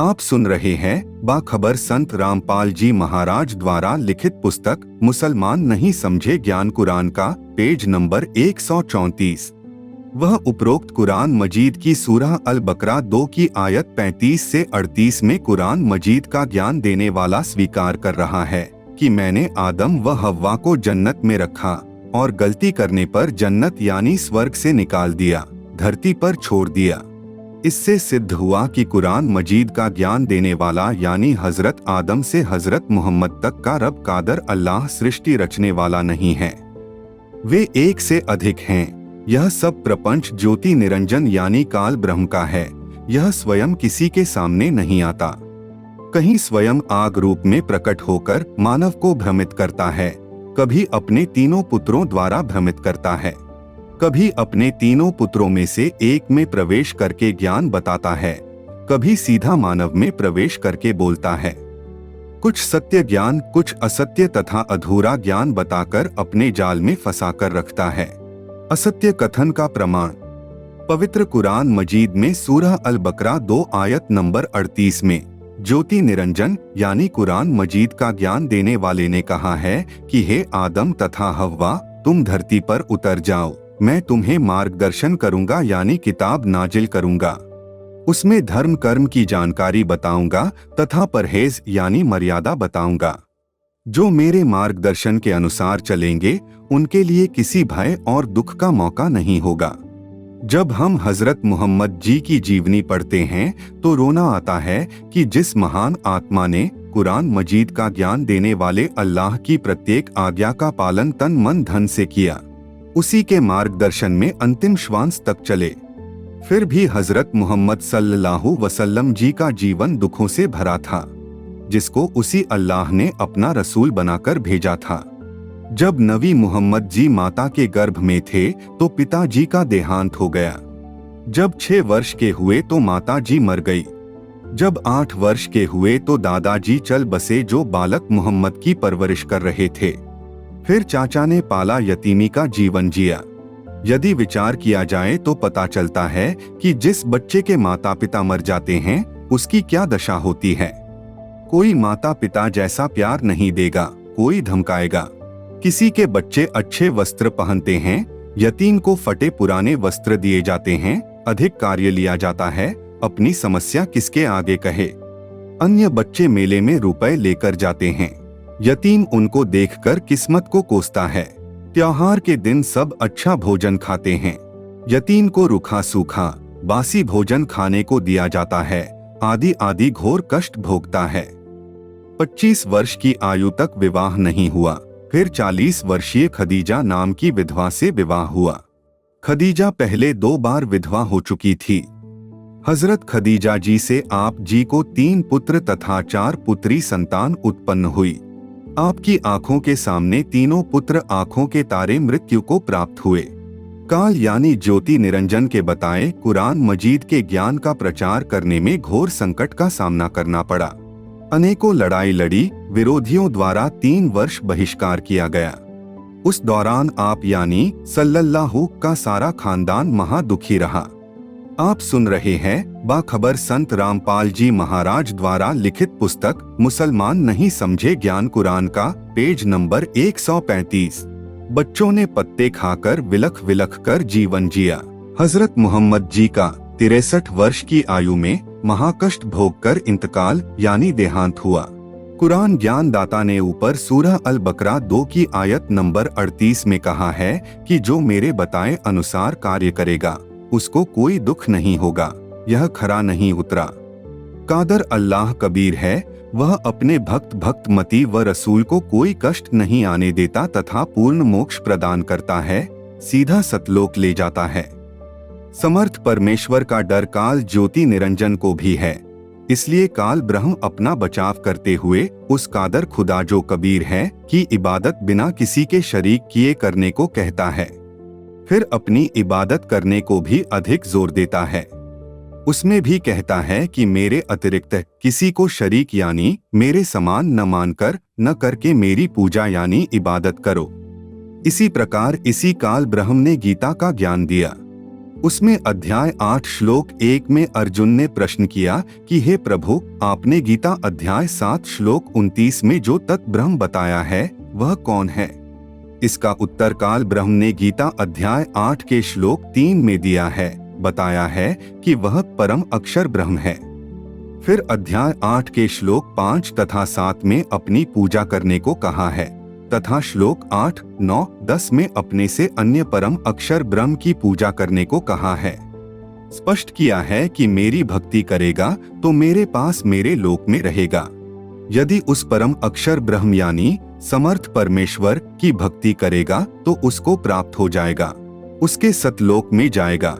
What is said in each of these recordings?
आप सुन रहे हैं बाखबर संत रामपाल जी महाराज द्वारा लिखित पुस्तक मुसलमान नहीं समझे ज्ञान कुरान का पेज नंबर 134। वह उपरोक्त कुरान मजीद की सूरह अल बकरा 2 की आयत 35 से 38 में कुरान मजीद का ज्ञान देने वाला स्वीकार कर रहा है कि मैंने आदम व हव्वा को जन्नत में रखा और गलती करने पर जन्नत यानी स्वर्ग से निकाल दिया, धरती पर छोड़ दिया। इससे सिद्ध हुआ कि कुरान मजीद का ज्ञान देने वाला यानी हजरत आदम से हजरत मोहम्मद तक का रब कादर अल्लाह सृष्टि रचने वाला नहीं है, वे एक से अधिक हैं। यह सब प्रपंच ज्योति निरंजन यानी काल ब्रह्म का है। यह स्वयं किसी के सामने नहीं आता, कहीं स्वयं आग रूप में प्रकट होकर मानव को भ्रमित करता है, कभी अपने तीनों पुत्रों द्वारा भ्रमित करता है, कभी अपने तीनों पुत्रों में से एक में प्रवेश करके ज्ञान बताता है, कभी सीधा मानव में प्रवेश करके बोलता है। कुछ सत्य ज्ञान कुछ असत्य तथा अधूरा ज्ञान बताकर अपने जाल में फंसा कर रखता है। असत्य कथन का प्रमाण पवित्र कुरान मजीद में सूरह अल बकरा 2 आयत नंबर 38 में ज्योति निरंजन यानी कुरान मजीद का ज्ञान देने वाले ने कहा है कि हे आदम तथा हव्वा, तुम धरती पर उतर जाओ, मैं तुम्हें मार्गदर्शन करूंगा यानी किताब नाजिल करूंगा, उसमें धर्म कर्म की जानकारी बताऊंगा तथा परहेज यानी मर्यादा बताऊंगा। जो मेरे मार्गदर्शन के अनुसार चलेंगे उनके लिए किसी भय और दुख का मौका नहीं होगा। जब हम हजरत मोहम्मद जी की जीवनी पढ़ते हैं तो रोना आता है कि जिस महान आत्मा ने कुरान मजीद का ज्ञान देने वाले अल्लाह की प्रत्येक आज्ञा का पालन तन मन धन से किया, उसी के मार्गदर्शन में अंतिम श्वास तक चले, फिर भी हजरत मोहम्मद सल्लल्लाहु वसल्लम जी का जीवन दुखों से भरा था, जिसको उसी अल्लाह ने अपना रसूल बनाकर भेजा था। जब नबी मोहम्मद जी माता के गर्भ में थे तो पिताजी का देहांत हो गया। जब 6 वर्ष के हुए तो माता जी मर गई। जब 8 वर्ष के हुए तो दादाजी चल बसे जो बालक मोहम्मद की परवरिश कर रहे थे। फिर चाचा ने पाला यतीमी का जीवन जिया। यदि विचार किया जाए तो पता चलता है कि जिस बच्चे के माता पिता मर जाते हैं उसकी क्या दशा होती है। कोई माता पिता जैसा प्यार नहीं देगा, कोई धमकाएगा। किसी के बच्चे अच्छे वस्त्र पहनते हैं, यतीम को फटे पुराने वस्त्र दिए जाते हैं, अधिक कार्य लिया जाता है, अपनी समस्या किसके आगे कहे। अन्य बच्चे मेले में रुपए लेकर जाते हैं, यतीम उनको देखकर किस्मत को कोसता है। त्योहार के दिन सब अच्छा भोजन खाते हैं, यतीम को रूखा सूखा बासी भोजन खाने को दिया जाता है, आदि आदि घोर कष्ट भोगता है। 25 वर्ष की आयु तक विवाह नहीं हुआ, फिर 40 वर्षीय खदीजा नाम की विधवा से विवाह हुआ। खदीजा पहले 2 बार विधवा हो चुकी थी। हजरत खदीजा जी से आप जी को 3 पुत्र तथा 4 पुत्री संतान उत्पन्न हुई। आपकी आंखों के सामने तीनों पुत्र आंखों के तारे मृत्यु को प्राप्त हुए। काल यानी ज्योति निरंजन के बताए कुरान मजीद के ज्ञान का प्रचार करने में घोर संकट का सामना करना पड़ा। अनेकों लड़ाई लड़ी, विरोधियों द्वारा 3 वर्ष बहिष्कार किया गया। उस दौरान आप यानी सल्लल्लाहु का सारा खानदान महा दुखी रहा। आप सुन रहे हैं बाखबर संत रामपाल जी महाराज द्वारा लिखित पुस्तक मुसलमान नहीं समझे ज्ञान कुरान का पेज नंबर 135। बच्चों ने पत्ते खाकर विलख विलख कर जीवन जिया। हजरत मोहम्मद जी का 63 वर्ष की आयु में महाकष्ट भोगकर इंतकाल यानी देहांत हुआ। कुरान ज्ञान दाता ने ऊपर सूरह अल बकरा 2 की आयत नंबर 38 में कहा है कि जो मेरे बताए अनुसार कार्य करेगा उसको कोई दुख नहीं होगा, यह खरा नहीं उतरा। कादर अल्लाह कबीर है, वह अपने भक्त मती व रसूल को कोई कष्ट नहीं आने देता तथा पूर्ण मोक्ष प्रदान करता है, सीधा सतलोक ले जाता है। समर्थ परमेश्वर का डर काल ज्योति निरंजन को भी है, इसलिए काल ब्रह्म अपना बचाव करते हुए उस कादर खुदा जो कबीर है की इबादत बिना किसी के शरीक किए करने को कहता है। फिर अपनी इबादत करने को भी अधिक जोर देता है। उसमें भी कहता है कि मेरे अतिरिक्त किसी को शरीक यानी मेरे समान न मानकर न करके मेरी पूजा यानी इबादत करो। इसी प्रकार इसी काल ब्रह्म ने गीता का ज्ञान दिया। उसमें अध्याय 8 श्लोक 1 में अर्जुन ने प्रश्न किया कि हे प्रभु, आपने गीता अध्याय 7 श्लोक 29 में जो तत् ब्रह्म बताया है वह कौन है? इसका उत्तर काल ब्रह्म ने गीता अध्याय 8 के श्लोक 3 में दिया है, बताया है कि वह परम अक्षर ब्रह्म है। फिर अध्याय 8 के श्लोक 5 तथा 7 में अपनी पूजा करने को कहा है तथा श्लोक 8, 9, 10 में अपने से अन्य परम अक्षर ब्रह्म की पूजा करने को कहा है। स्पष्ट किया है कि मेरी भक्ति करेगा तो मेरे पास मेरे लोक में रहेगा। यदि उस परम अक्षर ब्रह्म यानी समर्थ परमेश्वर की भक्ति करेगा तो उसको प्राप्त हो जाएगा, उसके सतलोक में जाएगा।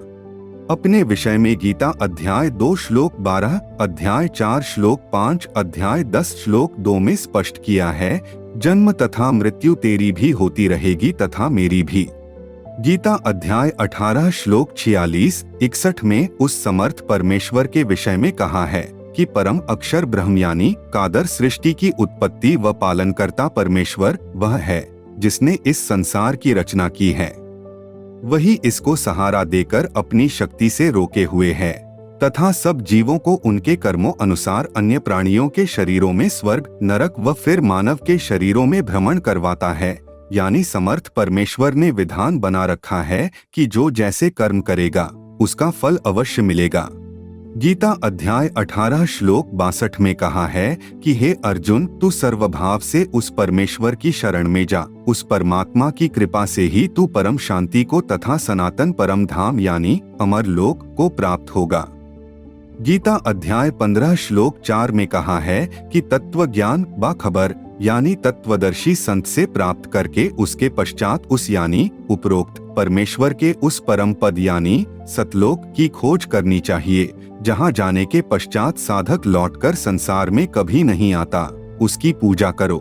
अपने विषय में गीता अध्याय 2 श्लोक 12, अध्याय 4 श्लोक 5, अध्याय 10 श्लोक 2 में स्पष्ट किया है, जन्म तथा मृत्यु तेरी भी होती रहेगी तथा मेरी भी। गीता अध्याय 18 श्लोक 46, 61 में उस समर्थ परमेश्वर के विषय में कहा है कि परम अक्षर ब्रह्म यानी कादर सृष्टि की उत्पत्ति व पालनकर्ता परमेश्वर वह है जिसने इस संसार की रचना की है। वही इसको सहारा देकर अपनी शक्ति से रोके हुए है तथा सब जीवों को उनके कर्मों अनुसार अन्य प्राणियों के शरीरों में स्वर्ग, नरक व फिर मानव के शरीरों में भ्रमण करवाता है। यानी समर्थ परमेश्वर ने विधान बना रखा है कि जो जैसे कर्म करेगा उसका फल अवश्य मिलेगा। गीता अध्याय 18 श्लोक 62 में कहा है कि हे अर्जुन, तू सर्वभाव से उस परमेश्वर की शरण में जा, उस परमात्मा की कृपा से ही तू परम शांति को तथा सनातन परम धाम यानी अमर लोक को प्राप्त होगा। गीता अध्याय 15 श्लोक 4 में कहा है कि तत्व ज्ञान बाखबर यानी तत्वदर्शी संत से प्राप्त करके उसके पश्चात उस यानी उपरोक्त परमेश्वर के उस परम पद यानी सतलोक की खोज करनी चाहिए, जहां जाने के पश्चात साधक लौटकर संसार में कभी नहीं आता। उसकी पूजा करो।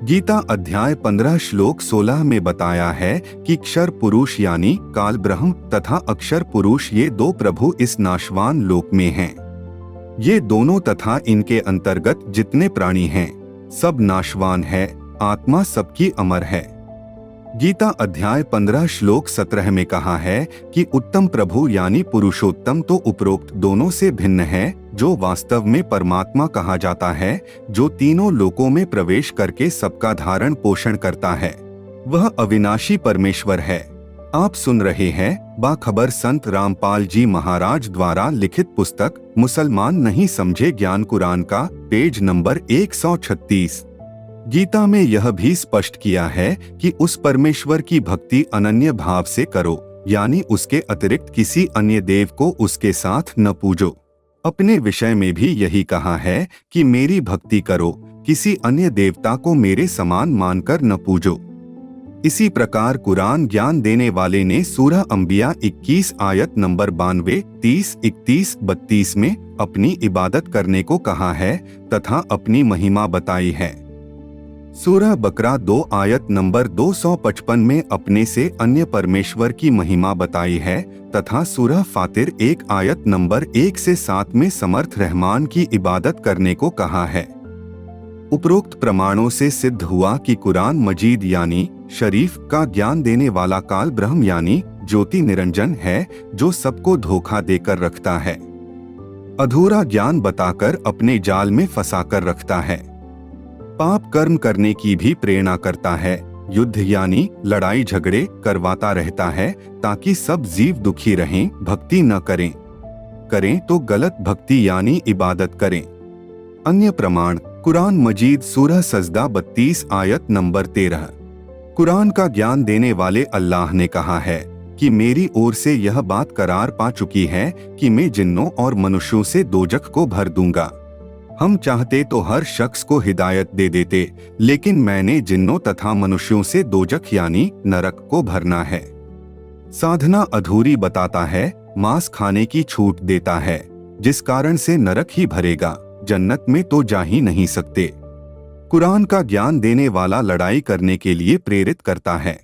गीता अध्याय 15 श्लोक 16 में बताया है कि क्षर पुरुष यानी काल ब्रह्म तथा अक्षर पुरुष ये दो प्रभु इस नाशवान लोक में हैं। ये दोनों तथा इनके अंतर्गत जितने प्राणी हैं सब नाशवान है, आत्मा सबकी अमर है। गीता अध्याय 15 श्लोक 17 में कहा है कि उत्तम प्रभु यानी पुरुषोत्तम तो उपरोक्त दोनों से भिन्न है, जो वास्तव में परमात्मा कहा जाता है, जो तीनों लोकों में प्रवेश करके सबका धारण पोषण करता है। वह अविनाशी परमेश्वर है। आप सुन रहे हैं बाखबर संत रामपाल जी महाराज द्वारा लिखित पुस्तक मुसलमान नहीं समझे ज्ञान कुरान का, पेज नंबर 136। गीता में यह भी स्पष्ट किया है कि उस परमेश्वर की भक्ति अनन्य भाव से करो, यानी उसके अतिरिक्त किसी अन्य देव को उसके साथ न पूजो। अपने विषय में भी यही कहा है कि मेरी भक्ति करो, किसी अन्य देवता को मेरे समान मानकर न पूजो। इसी प्रकार कुरान ज्ञान देने वाले ने सूरह अंबिया 21 आयत नंबर 92, 30, 31, 32 में अपनी इबादत करने को कहा है तथा अपनी महिमा बताई है। सूरह बकरा 2 आयत नंबर 255 में अपने से अन्य परमेश्वर की महिमा बताई है तथा सूरह फातिर 1 आयत नंबर 1 से 7 में समर्थ रहमान की इबादत करने को कहा है। उपरोक्त प्रमाणों से सिद्ध हुआ कि कुरान मजीद यानी शरीफ का ज्ञान देने वाला काल ब्रह्म यानी ज्योति निरंजन है, जो सबको धोखा देकर रखता है, अधूरा ज्ञान बताकर अपने जाल में फंसाकर रखता है, पाप कर्म करने की भी प्रेरणा करता है, युद्ध यानी लड़ाई झगड़े करवाता रहता है ताकि सब जीव दुखी रहें, भक्ति न करें तो गलत भक्ति यानी इबादत करें। अन्य प्रमाण कुरान मजीद सूरह सजदा 32 आयत नंबर 13। कुरान का ज्ञान देने वाले अल्लाह ने कहा है कि मेरी ओर से यह बात करार पा चुकी है कि मैं जिन्नों और मनुष्यों से दोजख को भर दूंगा। हम चाहते तो हर शख्स को हिदायत दे देते, लेकिन मैंने जिन्नों तथा मनुष्यों से दोजख यानी नरक को भरना है। साधना अधूरी बताता है, मांस खाने की छूट देता है, जिस कारण से नरक ही भरेगा, जन्नत में तो जा ही नहीं सकते। कुरान का ज्ञान देने वाला लड़ाई करने के लिए प्रेरित करता है।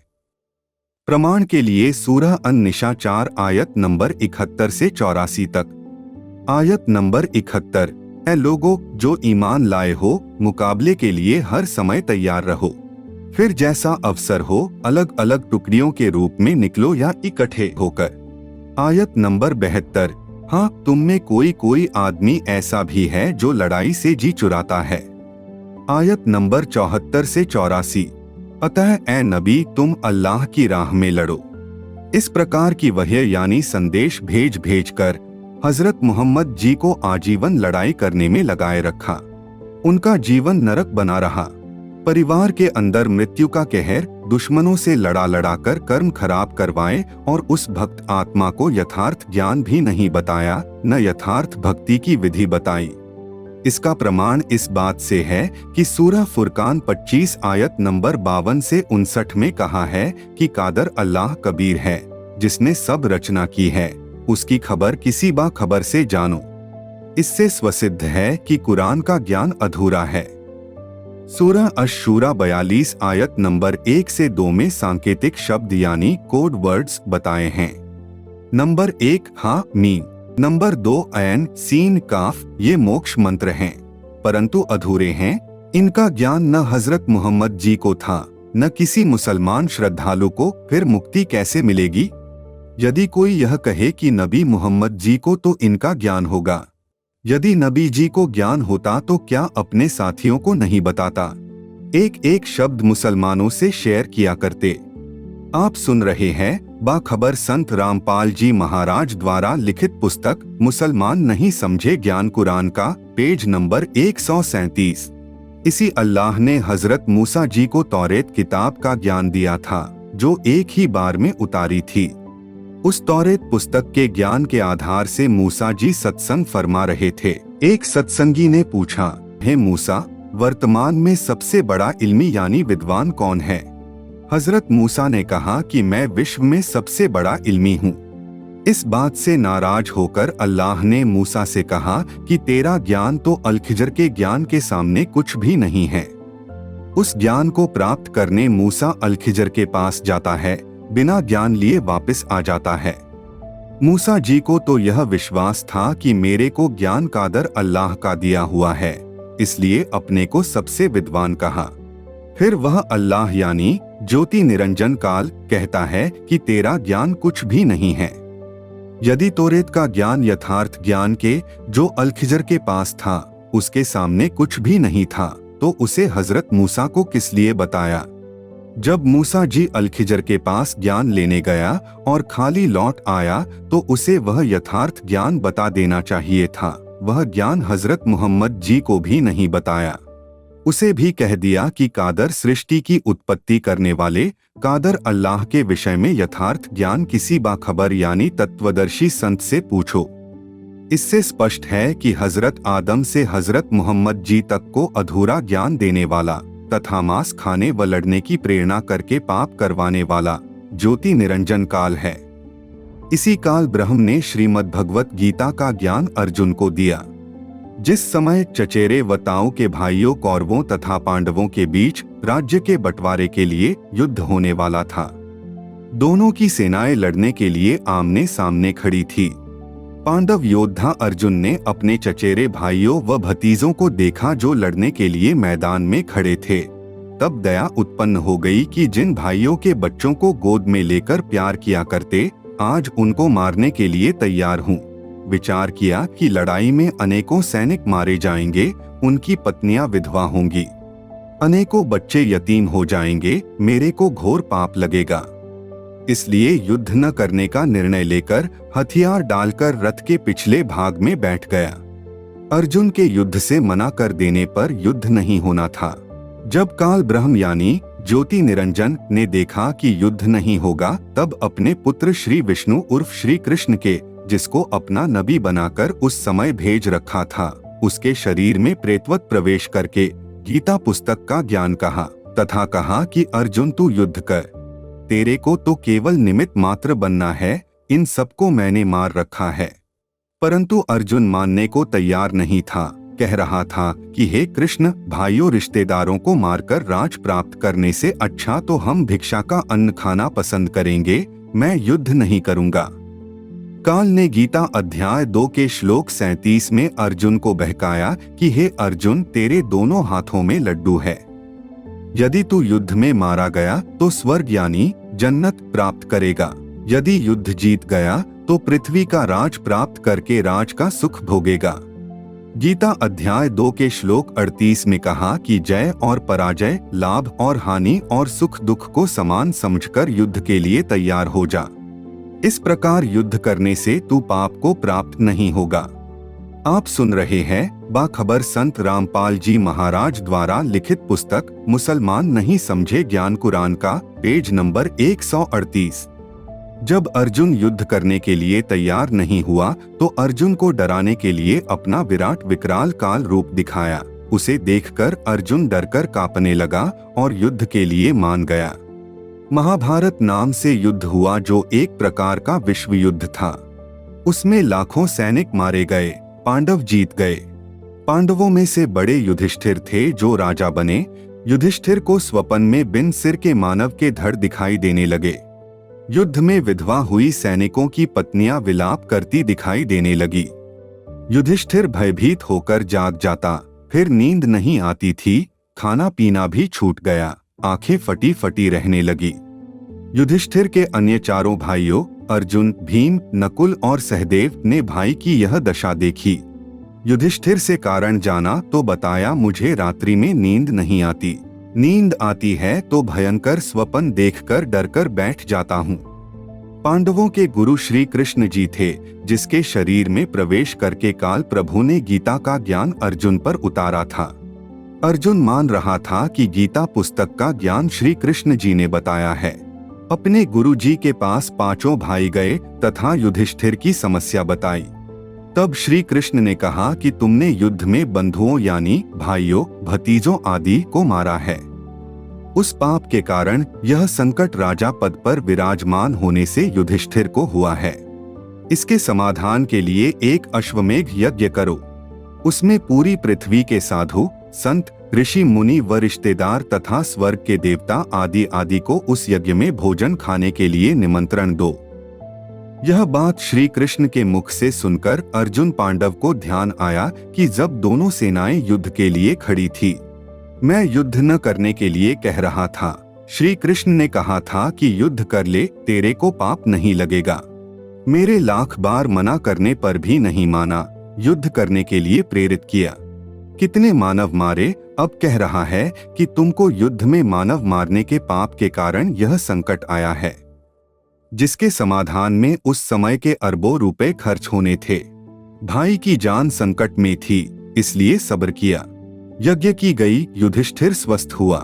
प्रमाण के लिए सूरह अन-निसा 4 आयत नंबर 71 से 84 तक। आयत नंबर 71। ऐ लोगो जो ईमान लाए हो, मुकाबले के लिए हर समय तैयार रहो। फिर जैसा अवसर हो अलग अलग टुकड़ियों के रूप में निकलो या इकट्ठे होकर। आयत नंबर 72। हाँ, तुम में कोई कोई आदमी ऐसा भी है जो लड़ाई से जी चुराता है। आयत नंबर 74 से 84। अतः ए नबी तुम अल्लाह की राह में लड़ो। इस प्रकार की वहय यानी संदेश भेज भेज कर हजरत मोहम्मद जी को आजीवन लड़ाई करने में लगाए रखा। उनका जीवन नरक बना रहा। परिवार के अंदर मृत्यु का कहर, दुश्मनों से लड़ा लड़ा कर कर्म खराब करवाए और उस भक्त आत्मा को यथार्थ ज्ञान भी नहीं बताया, न यथार्थ भक्ति की विधि बताई। इसका प्रमाण इस बात से है कि सूरह फुरकान 25 आयत नंबर 52 से 59 में कहा है कि कादर अल्लाह कबीर है, जिसने सब रचना की है, उसकी खबर किसी बा खबर से जानो। इससे स्वसिद्ध है कि कुरान का ज्ञान अधूरा है। सूरह अश-शूरा 42 आयत नंबर 1 से 2 में सांकेतिक शब्द यानी कोड वर्ड्स बताए हैं। नंबर 1 हा मीम, नंबर 2 ऐन सीन काफ, ये मोक्ष मंत्र हैं, परंतु अधूरे हैं। इनका ज्ञान न हजरत मोहम्मद जी को था, न किसी मुसलमान श्रद्धालु को। फिर मुक्ति कैसे मिलेगी? यदि कोई यह कहे कि नबी मोहम्मद जी को तो इनका ज्ञान होगा। यदि नबी जी को ज्ञान होता तो क्या अपने साथियों को नहीं बताता? एक एक शब्द मुसलमानों से शेयर किया करते। आप सुन रहे हैं बाखबर संत रामपाल जी महाराज द्वारा लिखित पुस्तक मुसलमान नहीं समझे ज्ञान कुरान का, पेज नंबर 137। इसी अल्लाह ने हजरत मूसा जी को तौरेत किताब का ज्ञान दिया था, जो एक ही बार में उतारी थी। उस तौरेत पुस्तक के ज्ञान के आधार से मूसा जी सत्संग फरमा रहे थे। एक सत्संगी ने पूछा, हे मूसा, वर्तमान में सबसे बड़ा इल्मी यानी विद्वान कौन है? हजरत मूसा ने कहा कि मैं विश्व में सबसे बड़ा इल्मी हूँ। इस बात से नाराज होकर अल्लाह ने मूसा से कहा कि तेरा ज्ञान तो अलखिजर के ज्ञान के सामने कुछ भी नहीं है। उस ज्ञान को प्राप्त करने मूसा अलखिजर के पास जाता है, बिना ज्ञान लिए वापस आ जाता है। मूसा जी को तो यह विश्वास था कि मेरे को ज्ञान कादर अल्लाह का दिया हुआ है, इसलिए अपने को सबसे विद्वान कहा। फिर वह अल्लाह यानी ज्योति निरंजन काल कहता है कि तेरा ज्ञान कुछ भी नहीं है। यदि तौरेत का ज्ञान यथार्थ ज्ञान के जो अलखिजर के पास था उसके सामने कुछ भी नहीं था, तो उसे हजरत मूसा को किस लिए बताया? जब मूसा जी अलखिजर के पास ज्ञान लेने गया और खाली लौट आया तो उसे वह यथार्थ ज्ञान बता देना चाहिए था। वह ज्ञान हजरत मोहम्मद जी को भी नहीं बताया। उसे भी कह दिया कि कादर सृष्टि की उत्पत्ति करने वाले कादर अल्लाह के विषय में यथार्थ ज्ञान किसी बाखबर यानी तत्वदर्शी संत से पूछो। इससे स्पष्ट है कि हजरत आदम से हजरत मोहम्मद जी तक को अधूरा ज्ञान देने वाला तथा मांस खाने व लड़ने की प्रेरणा करके पाप करवाने वाला ज्योति निरंजन काल है। इसी काल ब्रह्म ने श्रीमद् भगवत गीता का ज्ञान अर्जुन को दिया। जिस समय चचेरे व ताऊ के भाइयों कौरवों तथा पांडवों के बीच राज्य के बंटवारे के लिए युद्ध होने वाला था। दोनों की सेनाएं लड़ने के लिए आमने सामने खड़ी थी। पांडव योद्धा अर्जुन ने अपने चचेरे भाइयों व भतीजों को देखा जो लड़ने के लिए मैदान में खड़े थे। तब दया उत्पन्न हो गई कि जिन भाइयों के बच्चों को गोद में लेकर प्यार किया करते, आज उनको मारने के लिए तैयार हूँ। विचार किया कि लड़ाई में अनेकों सैनिक मारे जाएंगे, उनकी पत्नियां विधवा होंगी, अनेकों बच्चे यतीम हो जाएंगे, मेरे को घोर पाप लगेगा। इसलिए युद्ध न करने का निर्णय लेकर हथियार डालकर रथ के पिछले भाग में बैठ गया। अर्जुन के युद्ध से मना कर देने पर युद्ध नहीं होना था। जब काल ब्रह्म यानी ज्योति निरंजन ने देखा कि युद्ध नहीं होगा, तब अपने पुत्र श्री विष्णु उर्फ श्री कृष्ण के, जिसको अपना नबी बनाकर उस समय भेज रखा था, उसके शरीर में प्रेतवत प्रवेश करके गीता पुस्तक का ज्ञान कहा तथा कहा कि अर्जुन तू युद्ध कर, तेरे को तो केवल निमित्त मात्र बनना है, इन सबको मैंने मार रखा है। परंतु अर्जुन मानने को तैयार नहीं था, कह रहा था कि हे कृष्ण, भाइयों रिश्तेदारों को मारकर राज प्राप्त करने से अच्छा तो हम भिक्षा का अन्न खाना पसंद करेंगे, मैं युद्ध नहीं करूंगा। काल ने गीता अध्याय 2 के श्लोक 37 में अर्जुन को बहकाया कि हे अर्जुन, तेरे दोनों हाथों में लड्डू है। यदि तू युद्ध में मारा गया तो स्वर्ग यानी जन्नत प्राप्त करेगा, यदि युद्ध जीत गया तो पृथ्वी का राज प्राप्त करके राज का सुख भोगेगा। गीता अध्याय 2 के श्लोक 38 में कहा कि जय और पराजय, लाभ और हानि और सुख दुख को समान समझकर युद्ध के लिए तैयार हो जा। इस प्रकार युद्ध करने से तू पाप को प्राप्त नहीं होगा। आप सुन रहे हैं बाखबर संत रामपाल जी महाराज द्वारा लिखित पुस्तक मुसलमान नहीं समझे ज्ञान कुरान का, पेज नंबर 138। जब अर्जुन युद्ध करने के लिए तैयार नहीं हुआ तो अर्जुन को डराने के लिए अपना विराट विकराल काल रूप दिखाया। उसे देखकर अर्जुन डरकर कांपने लगा और युद्ध के लिए मान गया। महाभारत नाम से युद्ध हुआ जो एक प्रकार का विश्व युद्ध था। उसमें लाखों सैनिक मारे गए, पांडव जीत गए। पांडवों में से बड़े युधिष्ठिर थे जो राजा बने। युधिष्ठिर को स्वप्न में बिन सिर के मानव के धड़ दिखाई देने लगे। युद्ध में विधवा हुई सैनिकों की पत्नियां विलाप करती दिखाई देने लगी। युधिष्ठिर भयभीत होकर जाग जाता, फिर नींद नहीं आती थी, खाना पीना भी छूट गया, आंखें फटी फटी रहने लगी। युधिष्ठिर के अन्य चारों भाइयों अर्जुन, भीम, नकुल और सहदेव ने भाई की यह दशा देखी। युधिष्ठिर से कारण जाना तो बताया, मुझे रात्रि में नींद नहीं आती, नींद आती है तो भयंकर स्वप्न देखकर डरकर बैठ जाता हूँ। पांडवों के गुरु श्री कृष्ण जी थे, जिसके शरीर में प्रवेश करके काल प्रभु ने गीता का ज्ञान अर्जुन पर उतारा था। अर्जुन मान रहा था कि गीता पुस्तक का ज्ञान श्री कृष्ण जी ने बताया है। अपने गुरु जी के पास पांचों भाई गए तथा युधिष्ठिर की समस्या बताई। तब श्री कृष्ण ने कहा कि तुमने युद्ध में बंधुओं यानी भाइयों, भतीजों आदि को मारा है। उस पाप के कारण यह संकट राजा पद पर विराजमान होने से युधिष्ठिर को हुआ है। इसके समाधान के लिए एक अश्वमेघ यज्ञ करो। उसमें पूरी पृथ्वी के साधु, संत, ऋषि, मुनि व रिश्तेदार तथा स्वर्ग के देवता आदि आदि को उस यज्ञ में भोजन खाने के लिए निमंत्रण दो। यह बात श्री कृष्ण के मुख से सुनकर अर्जुन पांडव को ध्यान आया कि जब दोनों सेनाएं युद्ध के लिए खड़ी थी, मैं युद्ध न करने के लिए कह रहा था। श्री कृष्ण ने कहा था कि युद्ध कर ले, तेरे को पाप नहीं लगेगा। मेरे लाख बार मना करने पर भी नहीं माना, युद्ध करने के लिए प्रेरित किया। कितने मानव मारे, अब कह रहा है कि तुमको युद्ध में मानव मारने के पाप के कारण यह संकट आया है, जिसके समाधान में उस समय के अरबों रुपए खर्च होने थे। भाई की जान संकट में थी, इसलिए सब्र किया। यज्ञ की गई, युधिष्ठिर स्वस्थ हुआ।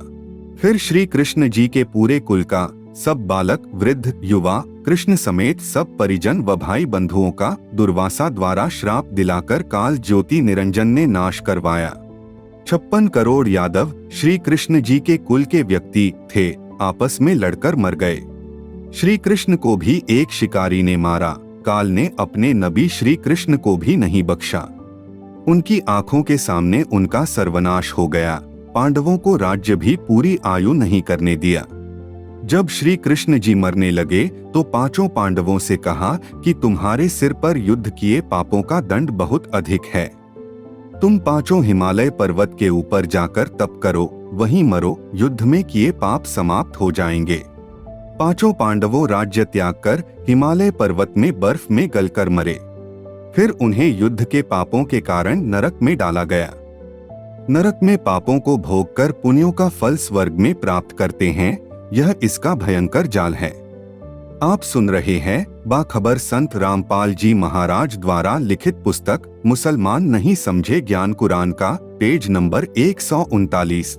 फिर श्री कृष्ण जी के पूरे कुल का, सब बालक, वृद्ध, युवा, कृष्ण समेत सब परिजन व भाई बंधुओं का दुर्वासा द्वारा श्राप दिलाकर काल ज्योति निरंजन ने नाश करवाया। 56 करोड़ यादव श्री कृष्ण जी के कुल के व्यक्ति थे, आपस में लड़कर मर गए। श्री कृष्ण को भी एक शिकारी ने मारा, काल ने अपने नबी श्री कृष्ण को भी नहीं बख्शा। उनकी आंखों के सामने उनका सर्वनाश हो गया। पांडवों को राज्य भी पूरी आयु नहीं करने दिया। जब श्री कृष्ण जी मरने लगे तो पांचों पांडवों से कहा कि तुम्हारे सिर पर युद्ध किए पापों का दंड बहुत अधिक है। तुम पांचों हिमालय पर्वत के ऊपर जाकर तप करो, वहीं मरो, युद्ध में किए पाप समाप्त हो जाएंगे। पांचों पांडवों राज्य त्याग कर हिमालय पर्वत में बर्फ में गलकर मरे। फिर उन्हें युद्ध के पापों के कारण नरक में डाला गया। नरक में पापों को भोगकर पुण्यों का फल स्वर्ग में प्राप्त करते हैं, यह इसका भयंकर जाल है। आप सुन रहे हैं बाखबर संत रामपाल जी महाराज द्वारा लिखित पुस्तक मुसलमान नहीं समझे ज्ञान कुरान का, पेज नंबर 139।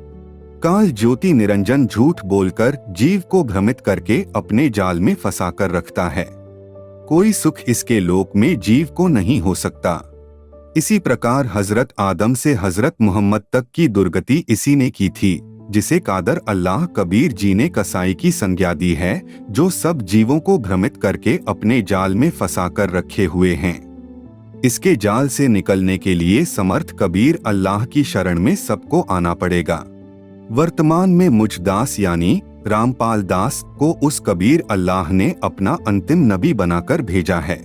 काल ज्योति निरंजन झूठ बोलकर जीव को भ्रमित करके अपने जाल में फंसा कर रखता है। कोई सुख इसके लोक में जीव को नहीं हो सकता। इसी प्रकार हजरत आदम से हजरत मोहम्मद तक की दुर्गति इसी ने की थी, जिसे कादर अल्लाह कबीर जी ने कसाई की संज्ञा दी है, जो सब जीवों को भ्रमित करके अपने जाल में फंसा कर रखे हुए हैं। इसके जाल से निकलने के लिए समर्थ कबीर अल्लाह की शरण में सबको आना पड़ेगा। वर्तमान में मुझ दास यानी रामपाल दास को उस कबीर अल्लाह ने अपना अंतिम नबी बनाकर भेजा है।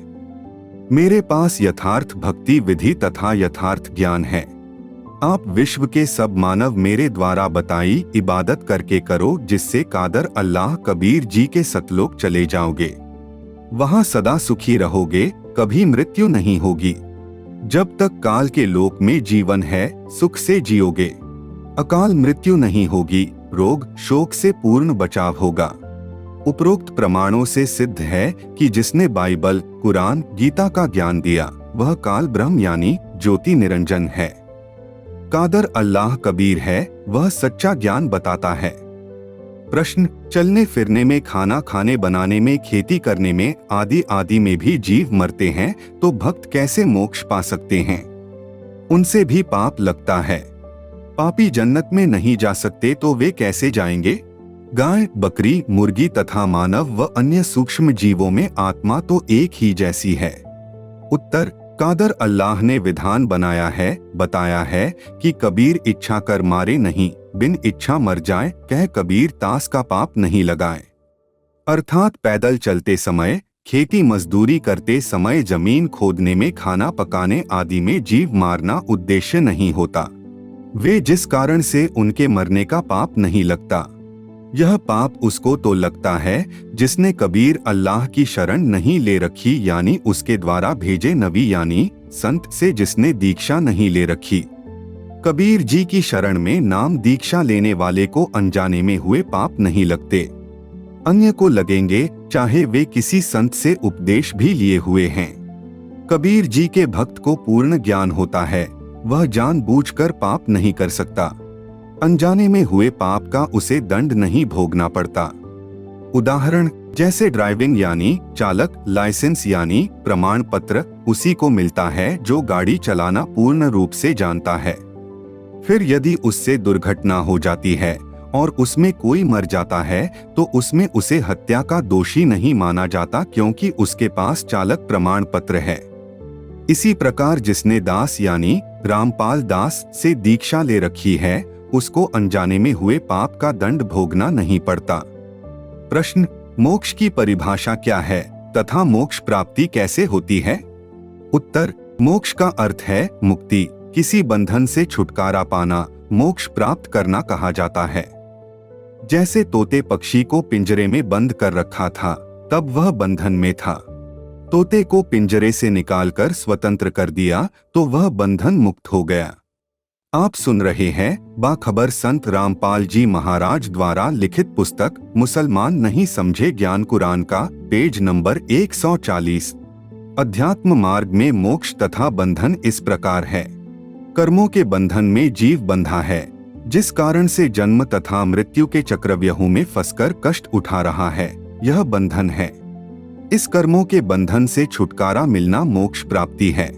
मेरे पास यथार्थ भक्ति विधि तथा यथार्थ ज्ञान है। आप विश्व के सब मानव मेरे द्वारा बताई इबादत करके करो, जिससे कादर अल्लाह कबीर जी के सतलोक चले जाओगे। वहां सदा सुखी रहोगे, कभी मृत्यु नहीं होगी। जब तक काल के लोक में जीवन है, सुख से जियोगे। अकाल मृत्यु नहीं होगी, रोग शोक से पूर्ण बचाव होगा। उपरोक्त प्रमाणों से सिद्ध है कि जिसने बाइबल, कुरान, गीता का ज्ञान दिया वह काल ब्रह्म यानी ज्योति निरंजन है। कादर अल्लाह कबीर है, वह सच्चा ज्ञान बताता है। प्रश्न: चलने फिरने में, खाना खाने बनाने में, खेती करने में आदि में भी जीव मरते हैं, तो भक्त कैसे मोक्ष पा सकते हैं? उनसे भी पाप लगता है। पापी जन्नत में नहीं जा सकते तो वे कैसे जाएंगे? गाय, बकरी, मुर्गी तथा मानव व अन्य सूक्ष्म जीवों में आत्मा तो एक ही जैसी है। उत्तर: कादर अल्लाह ने विधान बनाया है, बताया है कि कबीर इच्छा कर मारे नहीं, बिन इच्छा मर जाए, कह कबीर तास का पाप नहीं लगाए। अर्थात पैदल चलते समय, खेती मजदूरी करते समय, जमीन खोदने में, खाना पकाने आदि में जीव मारना उद्देश्य नहीं होता। वे जिस कारण से उनके मरने का पाप नहीं लगता, यह पाप उसको तो लगता है जिसने कबीर अल्लाह की शरण नहीं ले रखी, यानी उसके द्वारा भेजे नबी यानी संत से जिसने दीक्षा नहीं ले रखी। कबीर जी की शरण में नाम दीक्षा लेने वाले को अनजाने में हुए पाप नहीं लगते। अन्य को लगेंगे, चाहे वे किसी संत से उपदेश भी लिए हुए हैं। कबीर जी के भक्त को पूर्ण ज्ञान होता है, वह जानबूझकर पाप नहीं कर सकता। अनजाने में हुए पाप का उसे दंड नहीं भोगना पड़ता। उदाहरण: जैसे ड्राइविंग यानी चालक लाइसेंस यानी प्रमाण पत्र उसी को मिलता है जो गाड़ी चलाना पूर्ण रूप से जानता है। फिर यदि उससे दुर्घटना हो जाती है और उसमें कोई मर जाता है तो उसमें उसे हत्या का दोषी नहीं माना जाता, क्योंकि उसके पास चालक प्रमाण पत्र है। इसी प्रकार जिसने दास यानी रामपाल दास से दीक्षा ले रखी है, उसको अनजाने में हुए पाप का दंड भोगना नहीं पड़ता। प्रश्न: मोक्ष की परिभाषा क्या है तथा मोक्ष प्राप्ति कैसे होती है? उत्तर: मोक्ष का अर्थ है मुक्ति, किसी बंधन से छुटकारा पाना, मोक्ष प्राप्त करना कहा जाता है। जैसे तोते पक्षी को पिंजरे में बंद कर रखा था, तब वह बंधन में था। तोते को पिंजरे से निकालकर स्वतंत्र कर दिया तो वह बंधन मुक्त हो गया। आप सुन रहे हैं बाखबर संत रामपाल जी महाराज द्वारा लिखित पुस्तक मुसलमान नहीं समझे ज्ञान कुरान का, पेज नंबर 140। अध्यात्म मार्ग में मोक्ष तथा बंधन इस प्रकार है। कर्मों के बंधन में जीव बंधा है, जिस कारण से जन्म तथा मृत्यु के चक्रव्यूह में फंसकर कष्ट उठा रहा है, यह बंधन है। इस कर्मों के बंधन से छुटकारा मिलना मोक्ष प्राप्ति है।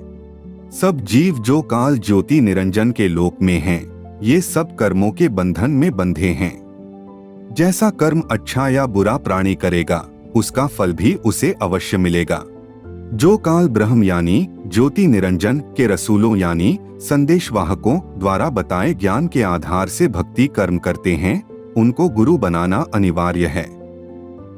सब जीव जो काल ज्योति निरंजन के लोक में हैं, ये सब कर्मों के बंधन में बंधे हैं। जैसा कर्म अच्छा या बुरा प्राणी करेगा, उसका फल भी उसे अवश्य मिलेगा। जो काल ब्रह्म यानी ज्योति निरंजन के रसूलों यानी संदेशवाहकों द्वारा बताए ज्ञान के आधार से भक्ति कर्म करते हैं, उनको गुरु बनाना अनिवार्य है।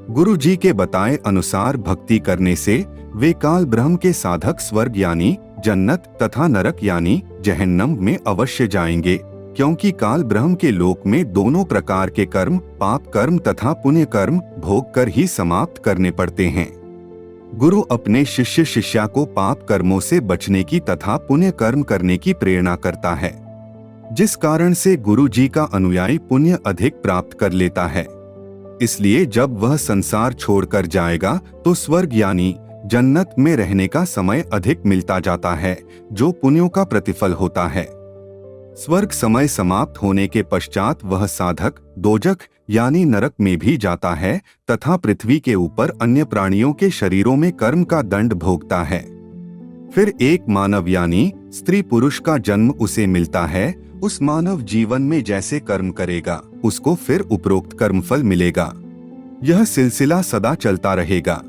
गुरु जी के बताए अनुसार भक्ति करने से वे काल ब्रह्म के साधक स्वर्ग यानी जन्नत तथा नरक यानी जहन्नम में अवश्य जाएंगे, क्योंकि काल ब्रह्म के लोक में दोनों प्रकार के कर्म, पाप कर्म तथा पुण्य कर्म भोग कर ही समाप्त करने पड़ते हैं। गुरु अपने शिष्य शिष्या को पाप कर्मों से बचने की तथा पुण्य कर्म करने की प्रेरणा करता है, जिस कारण से गुरु जी का अनुयायी पुण्य अधिक प्राप्त कर लेता है। इसलिए जब वह संसार छोड़कर जाएगा तो स्वर्ग यानी जन्नत में रहने का समय अधिक मिलता जाता है, जो पुण्यों का प्रतिफल होता है। स्वर्ग समय समाप्त होने के पश्चात वह साधक दोजख यानी नरक में भी जाता है तथा पृथ्वी के ऊपर अन्य प्राणियों के शरीरों में कर्म का दंड भोगता है। फिर एक मानव यानी स्त्री पुरुष का जन्म उसे मिलता है। उस मानव जीवन में जैसे कर्म करेगा, उसको फिर उपरोक्त कर्मफल मिलेगा। यह सिलसिला सदा चलता रहेगा।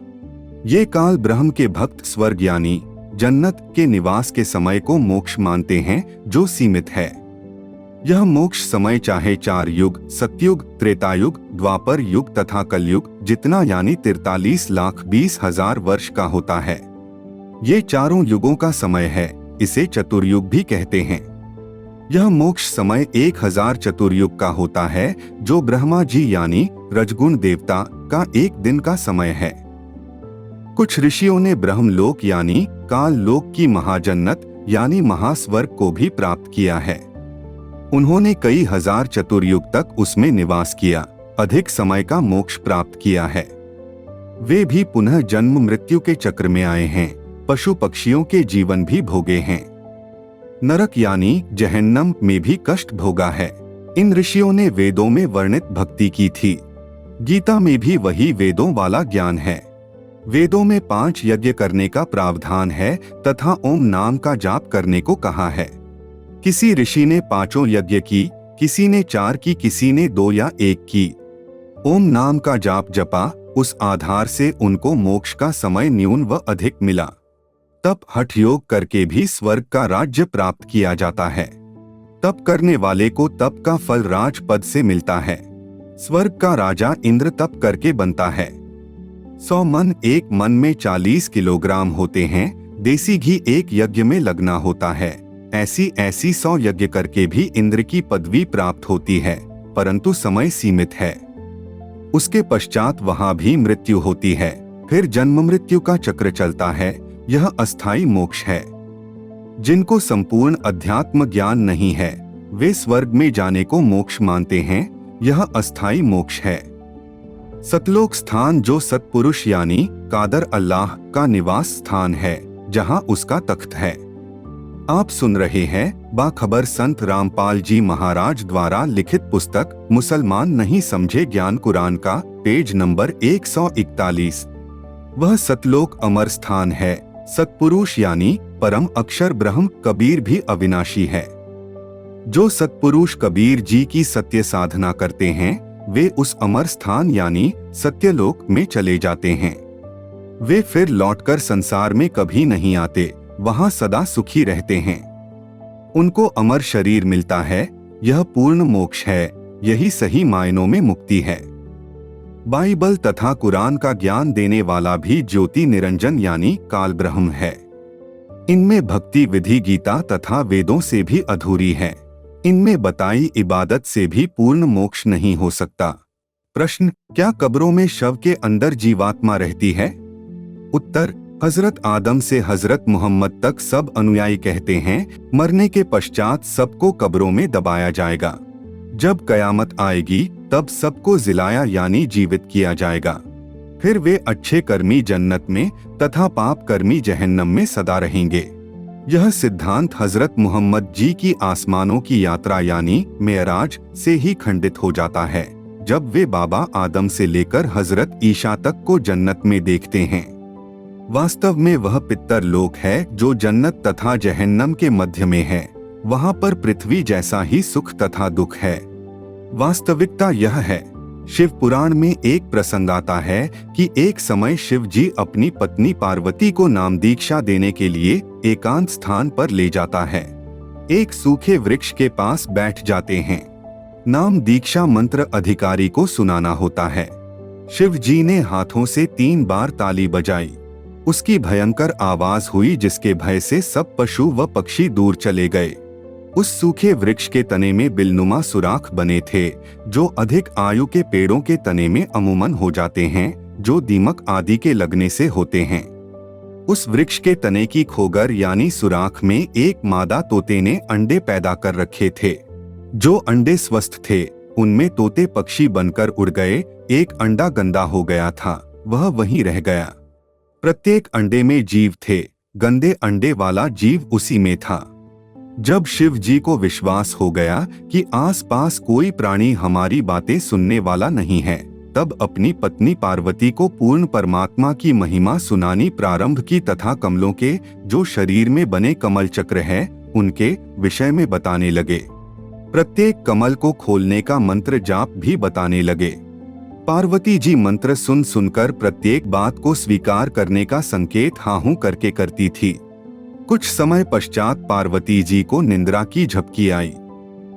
ये काल ब्रह्म के भक्त स्वर्ग यानी जन्नत के निवास के समय को मोक्ष मानते हैं जो सीमित है। यह मोक्ष समय चाहे 4 युग, सतयुग, त्रेतायुग, द्वापर युग तथा कलयुग जितना यानी 43,20,000 वर्ष का होता है। ये चारों युगों का समय है, इसे चतुर्युग भी कहते हैं। यह मोक्ष समय 1000 चतुर्युग का होता है जो ब्रह्मा जी यानी रजगुण देवता का 1 दिन का समय है। कुछ ऋषियों ने ब्रह्मलोक यानी काल लोक की महाजन्नत यानी महास्वर्ग को भी प्राप्त किया है। उन्होंने कई हजार चतुर्युग तक उसमें निवास किया, अधिक समय का मोक्ष प्राप्त किया है। वे भी पुनः जन्म मृत्यु के चक्र में आए हैं, पशु पक्षियों के जीवन भी भोगे हैं। नरक यानी जहन्नम में भी कष्ट भोगा है। इन ऋषियों ने वेदों में वर्णित भक्ति की थी। गीता में भी वही वेदों वाला ज्ञान है। वेदों में 5 यज्ञ करने का प्रावधान है तथा ओम नाम का जाप करने को कहा है। किसी ऋषि ने 5 यज्ञ की, किसी ने 4 की, किसी ने 2 या 1 की। ओम नाम का जाप जपा, उस आधार से उनको मोक्ष का समय न्यून व अधिक मिला। तप हठ योग करके भी स्वर्ग का राज्य प्राप्त किया जाता है। तप करने वाले को तप का फल राज पद से मिलता है। स्वर्ग का राजा इंद्र तप करके बनता है। 100 मन, एक मन में 40 किलोग्राम होते हैं। देसी घी एक यज्ञ में लगना होता है। ऐसी 100 यज्ञ करके भी इंद्र की पदवी प्राप्त होती है, परंतु समय सीमित है। उसके पश्चात वहां भी मृत्यु होती है, फिर जन्म मृत्यु का चक्र चलता है। यह अस्थाई मोक्ष है। जिनको संपूर्ण अध्यात्म ज्ञान नहीं है वे स्वर्ग में जाने को मोक्ष मानते हैं। यह अस्थाई मोक्ष है। सतलोक स्थान जो सतपुरुष यानी कादर अल्लाह का निवास स्थान है, जहां उसका तख्त है। आप सुन रहे हैं बाखबर संत रामपाल जी महाराज द्वारा लिखित पुस्तक मुसलमान नहीं समझे ज्ञान कुरान का, पेज नंबर 141। वह सतलोक अमर स्थान है। सतपुरुष यानी परम अक्षर ब्रह्म कबीर भी अविनाशी है। जो सतपुरुष कबीर जी की सत्य साधना करते हैं वे उस अमर स्थान यानी सत्यलोक में चले जाते हैं। वे फिर लौटकर संसार में कभी नहीं आते, वहां सदा सुखी रहते हैं। उनको अमर शरीर मिलता है। यह पूर्ण मोक्ष है। यही सही मायनों में मुक्ति है। बाइबल तथा कुरान का ज्ञान देने वाला भी ज्योति निरंजन यानी काल ब्रह्म है। इनमें भक्ति विधि गीता तथा वेदों से भी अधूरी है। इनमें बताई इबादत से भी पूर्ण मोक्ष नहीं हो सकता। प्रश्न, क्या कब्रों में शव के अंदर जीवात्मा रहती है? उत्तर, हजरत आदम से हजरत मोहम्मद तक सब अनुयायी कहते हैं मरने के पश्चात सबको कब्रों में दबाया जाएगा। जब कयामत आएगी तब सबको जिलाया यानी जीवित किया जाएगा। फिर वे अच्छे कर्मी जन्नत में तथा पाप कर्मी जहन्नम में सदा रहेंगे। यह सिद्धांत हजरत मोहम्मद जी की आसमानों की यात्रा यानी मेराज से ही खंडित हो जाता है, जब वे बाबा आदम से लेकर हजरत ईशा तक को जन्नत में देखते हैं। वास्तव में वह पितर लोक है जो जन्नत तथा जहन्नम के मध्य में है। वहां पर पृथ्वी जैसा ही सुख तथा दुख है। वास्तविकता यह है, शिव पुराण में एक प्रसंग आता है कि एक समय शिव जी अपनी पत्नी पार्वती को नाम दीक्षा देने के लिए एकांत स्थान पर ले जाता है। एक सूखे वृक्ष के पास बैठ जाते हैं। नाम दीक्षा मंत्र अधिकारी को सुनाना होता है। शिव जी ने हाथों से 3 बार ताली बजाई। उसकी भयंकर आवाज हुई जिसके भय से सब पशु व पक्षी दूर चले गए। उस सूखे वृक्ष के तने में बिलनुमा सुराख बने थे जो अधिक आयु के पेड़ों के तने में अमूमन हो जाते हैं, जो दीमक आदि के लगने से होते हैं। उस वृक्ष के तने की खोगर यानी सुराख में एक मादा तोते ने अंडे पैदा कर रखे थे। जो अंडे स्वस्थ थे उनमें तोते पक्षी बनकर उड़ गए। एक अंडा गंदा हो गया था, वह वहीं रह गया। प्रत्येक अंडे में जीव थे, गंदे अंडे वाला जीव उसी में था। जब शिव जी को विश्वास हो गया कि आसपास कोई प्राणी हमारी बातें सुनने वाला नहीं है, तब अपनी पत्नी पार्वती को पूर्ण परमात्मा की महिमा सुनानी प्रारंभ की तथा कमलों के जो शरीर में बने कमल चक्र है उनके विषय में बताने लगे। प्रत्येक कमल को खोलने का मंत्र जाप भी बताने लगे। पार्वती जी मंत्र सुन सुनकर प्रत्येक बात को स्वीकार करने का संकेत हाँ हूं करके करती थी। कुछ समय पश्चात पार्वती जी को निंद्रा की झपकी आई।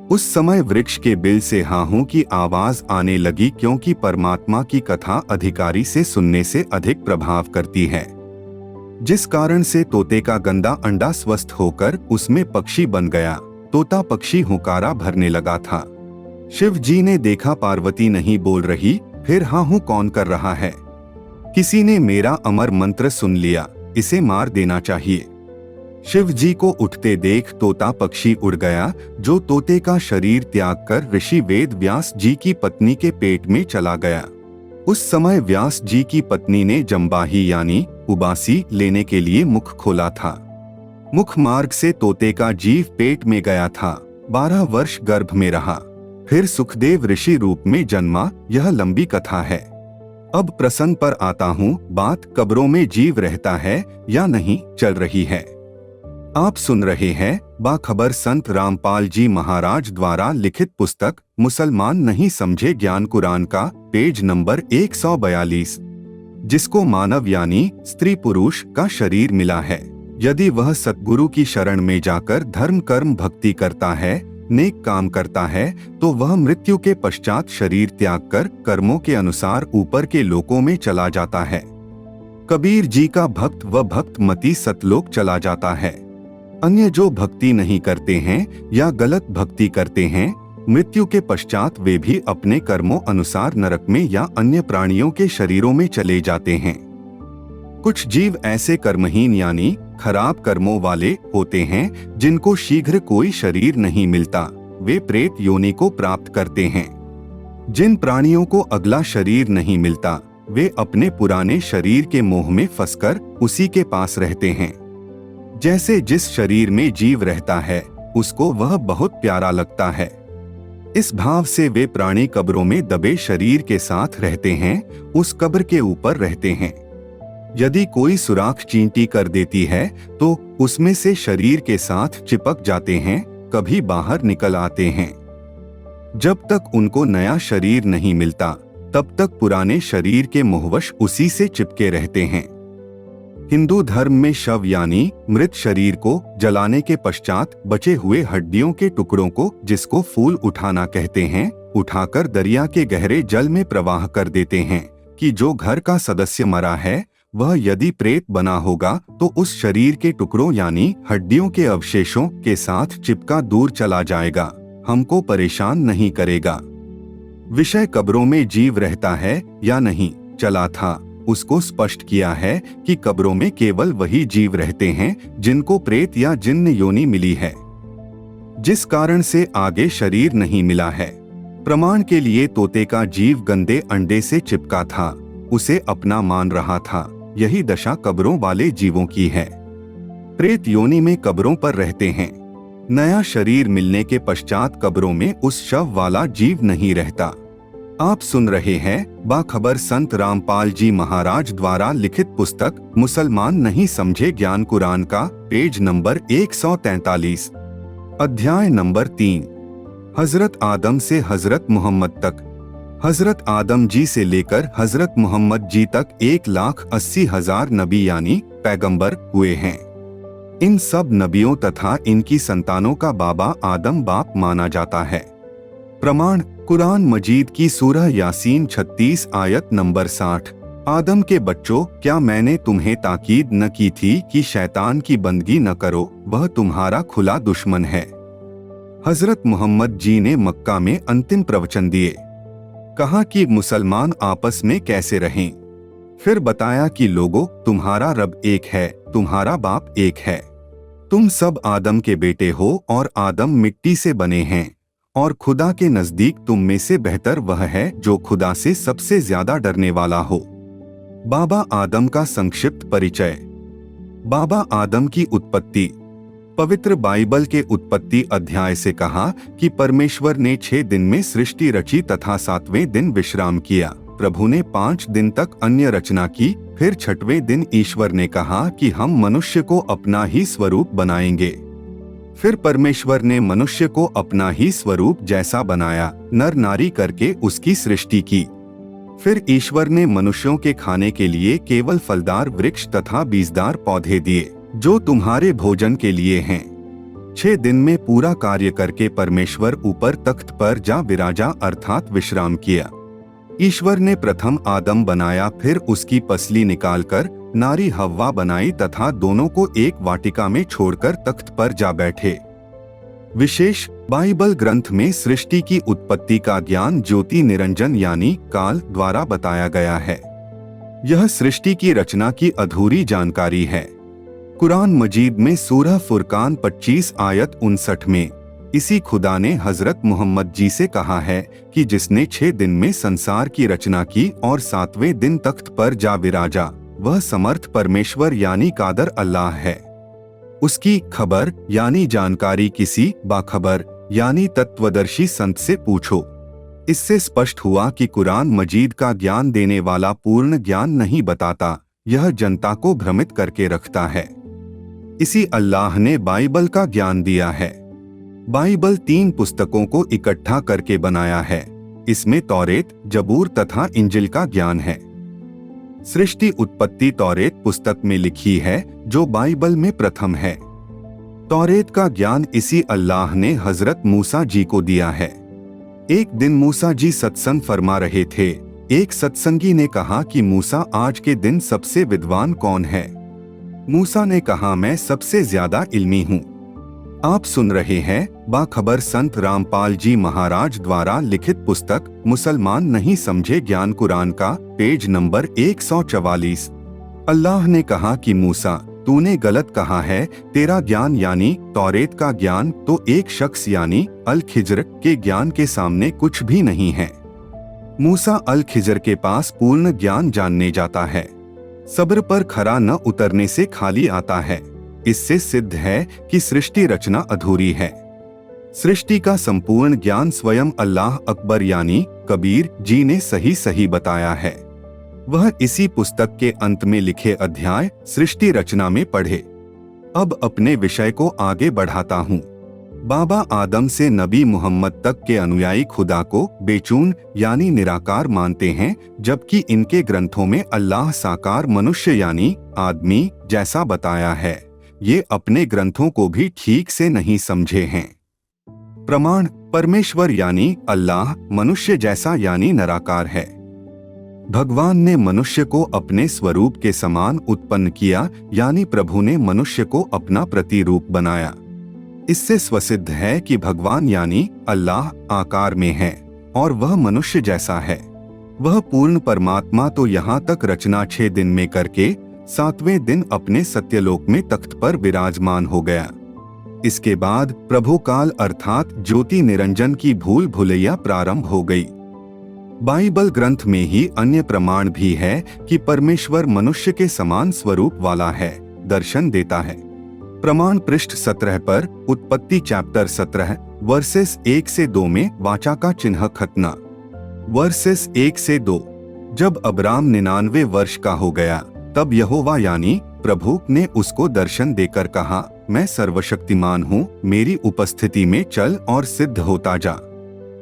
उस समय वृक्ष के बिल से हाहों की आवाज आने लगी, क्योंकि परमात्मा की कथा अधिकारी से सुनने से अधिक प्रभाव करती है, जिस कारण से तोते का गंदा अंडा स्वस्थ होकर उसमें पक्षी बन गया। तोता पक्षी हुंकारा भरने लगा था। शिव जी ने देखा पार्वती नहीं बोल रही, फिर हाहू कौन कर रहा है? किसी ने मेरा अमर मंत्र सुन लिया, इसे मार देना चाहिए। शिव जी को उठते देख तोता पक्षी उड़ गया, जो तोते का शरीर त्याग कर ऋषि वेद व्यास जी की पत्नी के पेट में चला गया। उस समय व्यास जी की पत्नी ने जम्बाही यानी उबासी लेने के लिए मुख खोला था। मुख मार्ग से तोते का जीव पेट में गया था। 12 वर्ष गर्भ में रहा, फिर सुखदेव ऋषि रूप में जन्मा। यह लंबी कथा है। अब प्रसंग पर आता हूँ। बात कब्रों में जीव रहता है या नहीं चल रही है। आप सुन रहे हैं बाखबर संत रामपाल जी महाराज द्वारा लिखित पुस्तक मुसलमान नहीं समझे ज्ञान कुरान का, पेज नंबर 142, जिसको मानव यानी स्त्री पुरुष का शरीर मिला है। यदि वह सतगुरु की शरण में जाकर धर्म कर्म भक्ति करता है, नेक काम करता है, तो वह मृत्यु के पश्चात शरीर त्याग कर कर्मों के अनुसार ऊपर के लोकों में चला जाता है। कबीर जी का भक्त व भक्त मती सतलोक चला जाता है। अन्य जो भक्ति नहीं करते हैं या गलत भक्ति करते हैं, मृत्यु के पश्चात वे भी अपने कर्मों अनुसार नरक में या अन्य प्राणियों के शरीरों में चले जाते हैं। कुछ जीव ऐसे कर्महीन यानी खराब कर्मों वाले होते हैं, जिनको शीघ्र कोई शरीर नहीं मिलता। वे प्रेत योनि को प्राप्त करते हैं। जिन प्राणियों को अगला शरीर नहीं मिलता, वे अपने पुराने शरीर के मोह में फंसकर उसी के पास रहते हैं। जैसे जिस शरीर में जीव रहता है, उसको वह बहुत प्यारा लगता है। इस भाव से वे प्राणी कब्रों में दबे शरीर के साथ रहते हैं, उस कब्र के ऊपर रहते हैं। यदि कोई सुराख चींटी कर देती है तो उसमें से शरीर के साथ चिपक जाते हैं, कभी बाहर निकल आते हैं। जब तक उनको नया शरीर नहीं मिलता, तब तक पुराने शरीर के मोहवश उसी से चिपके रहते हैं। हिंदू धर्म में शव यानी मृत शरीर को जलाने के पश्चात बचे हुए हड्डियों के टुकड़ों को, जिसको फूल उठाना कहते हैं, उठाकर दरिया के गहरे जल में प्रवाह कर देते हैं, कि जो घर का सदस्य मरा है वह यदि प्रेत बना होगा तो उस शरीर के टुकड़ों यानी हड्डियों के अवशेषों के साथ चिपका दूर चला जाएगा, हमको परेशान नहीं करेगा। विषय कब्रों में जीव रहता है या नहीं चला था, उसको स्पष्ट किया है कि कब्रों में केवल वही जीव रहते हैं जिनको प्रेत या जिन्न योनि मिली है, जिस कारण से आगे शरीर नहीं मिला है। प्रमाण के लिए तोते का जीव गंदे अंडे से चिपका था, उसे अपना मान रहा था। यही दशा कब्रों वाले जीवों की है। प्रेत योनि में कब्रों पर रहते हैं। नया शरीर मिलने के पश्चात कब्रों में उस शव वाला जीव नहीं रहता। आप सुन रहे हैं बाखबर संत रामपाल जी महाराज द्वारा लिखित पुस्तक मुसलमान नहीं समझे ज्ञान कुरान का, पेज नंबर 143, अध्याय नंबर 3, हजरत आदम से हजरत मोहम्मद तक। हजरत आदम जी से लेकर हजरत मोहम्मद जी तक 1,80,000 नबी यानी पैगंबर हुए हैं। इन सब नबियों तथा इनकी संतानों का बाबा आदम बाप माना जाता है। प्रमाण कुरान मजीद की सूरह यासीन 36 आयत नंबर 60। आदम के बच्चों, क्या मैंने तुम्हें ताकीद न की थी कि शैतान की बंदगी न करो, वह तुम्हारा खुला दुश्मन है। हजरत मोहम्मद जी ने मक्का में अंतिम प्रवचन दिए। कहा कि मुसलमान आपस में कैसे रहें। फिर बताया कि लोगों, तुम्हारा रब एक है, तुम्हारा बाप एक है। तुम सब आदम के बेटे हो और आदम मिट्टी से बने हैं, और खुदा के नजदीक तुम में से बेहतर वह है जो खुदा से सबसे ज्यादा डरने वाला हो। बाबा आदम का संक्षिप्त परिचय। बाबा आदम की उत्पत्ति। पवित्र बाइबल के उत्पत्ति अध्याय से कहा कि परमेश्वर ने 6 दिन में सृष्टि रची तथा 7वें दिन विश्राम किया। प्रभु ने 5 दिन तक अन्य रचना की। फिर 6वें दिन ईश्वर ने कहा कि हम मनुष्य को अपना ही स्वरूप बनाएंगे। फिर परमेश्वर ने मनुष्य को अपना ही स्वरूप जैसा बनाया, नर नारी करके उसकी सृष्टि की। फिर ईश्वर ने मनुष्यों के खाने के लिए केवल फलदार वृक्ष तथा बीजदार पौधे दिए। जो तुम्हारे भोजन के लिए हैं। 6 दिन में पूरा कार्य करके परमेश्वर ऊपर तख्त पर जा विराजा अर्थात विश्राम किया। ईश्वर ने प्रथम आदम बनाया, फिर उसकी पसली निकालकर नारी हव्वा बनाई तथा दोनों को एक वाटिका में छोड़कर तख्त पर जा बैठे। विशेष बाइबल ग्रंथ में सृष्टि की उत्पत्ति का ज्ञान ज्योति निरंजन यानी काल द्वारा बताया गया है। यह सृष्टि की रचना की अधूरी जानकारी है। कुरान मजीद में सूरह फुरकान 25 आयत 59 में इसी खुदा ने हजरत मोहम्मद जी से कहा है कि जिसने 6 दिन में संसार की रचना की और 7वें दिन तख्त पर जा विराजा, वह समर्थ परमेश्वर यानी कादर अल्लाह है। उसकी खबर यानी जानकारी किसी बाखबर यानी तत्वदर्शी संत से पूछो। इससे स्पष्ट हुआ कि कुरान मजीद का ज्ञान देने वाला पूर्ण ज्ञान नहीं बताता, यह जनता को भ्रमित करके रखता है। इसी अल्लाह ने बाइबल का ज्ञान दिया है। बाइबल 3 पुस्तकों को इकट्ठा करके बनाया है। इसमें तौरेत, जबूर तथा इंजिल का ज्ञान है। सृष्टि उत्पत्ति तौरेत पुस्तक में लिखी है, जो बाइबल में प्रथम है। तौरेत का ज्ञान इसी अल्लाह ने हजरत मूसा जी को दिया है। एक दिन मूसा जी सत्संग फरमा रहे थे। एक सत्संगी ने कहा कि मूसा, आज के दिन सबसे विद्वान कौन है? मूसा ने कहा, मैं सबसे ज्यादा इल्मी हूँ। आप सुन रहे हैं बाखबर संत रामपाल जी महाराज द्वारा लिखित पुस्तक मुसलमान नहीं समझे ज्ञान कुरान का पेज नंबर 144। अल्लाह ने कहा कि मूसा, तूने गलत कहा है। तेरा ज्ञान यानी तौरेत का ज्ञान तो एक शख्स यानी अल खिज्र के ज्ञान के सामने कुछ भी नहीं है। मूसा अल खिज्र के पास पूर्ण ज्ञान जानने जाता है। सब्र पर खरा न उतरने से खाली आता है। इससे सिद्ध है कि सृष्टि रचना अधूरी है। सृष्टि का संपूर्ण ज्ञान स्वयं अल्लाह अकबर यानी कबीर जी ने सही सही बताया है। वह इसी पुस्तक के अंत में लिखे अध्याय सृष्टि रचना में पढ़े। अब अपने विषय को आगे बढ़ाता हूँ। बाबा आदम से नबी मोहम्मद तक के अनुयायी खुदा को बेचून यानी निराकार मानते हैं, जबकि इनके ग्रंथों में अल्लाह साकार मनुष्य यानी आदमी जैसा बताया है। ये अपने ग्रंथों को भी ठीक से नहीं समझे हैं। प्रमाण, परमेश्वर यानी अल्लाह मनुष्य जैसा यानी निराकार है। भगवान ने मनुष्य को अपने स्वरूप के समान उत्पन्न किया, यानी प्रभु ने मनुष्य को अपना प्रतिरूप बनाया। इससे स्वसिद्ध है कि भगवान यानी अल्लाह आकार में है और वह मनुष्य जैसा है। वह पूर्ण परमात्मा तो यहाँ तक रचना 6 दिन में करके 7वें दिन अपने सत्यलोक में तख्त पर विराजमान हो गया। इसके बाद प्रभु काल अर्थात ज्योति निरंजन की भूल भुलैया प्रारंभ हो गई। बाइबल ग्रंथ में ही अन्य प्रमाण भी है कि परमेश्वर मनुष्य के समान स्वरूप वाला है, दर्शन देता है। प्रमाण पृष्ठ 17 पर उत्पत्ति चैप्टर 17 वर्सेस 1 से 2 में वाचा का चिन्ह खतना। वर्सेस 1 से 2। जब अब्राम 99 वर्ष का हो गया, तब यहोवा यानी प्रभु ने उसको दर्शन देकर कहा, मैं सर्वशक्तिमान हूँ, मेरी उपस्थिति में चल और सिद्ध होता जा।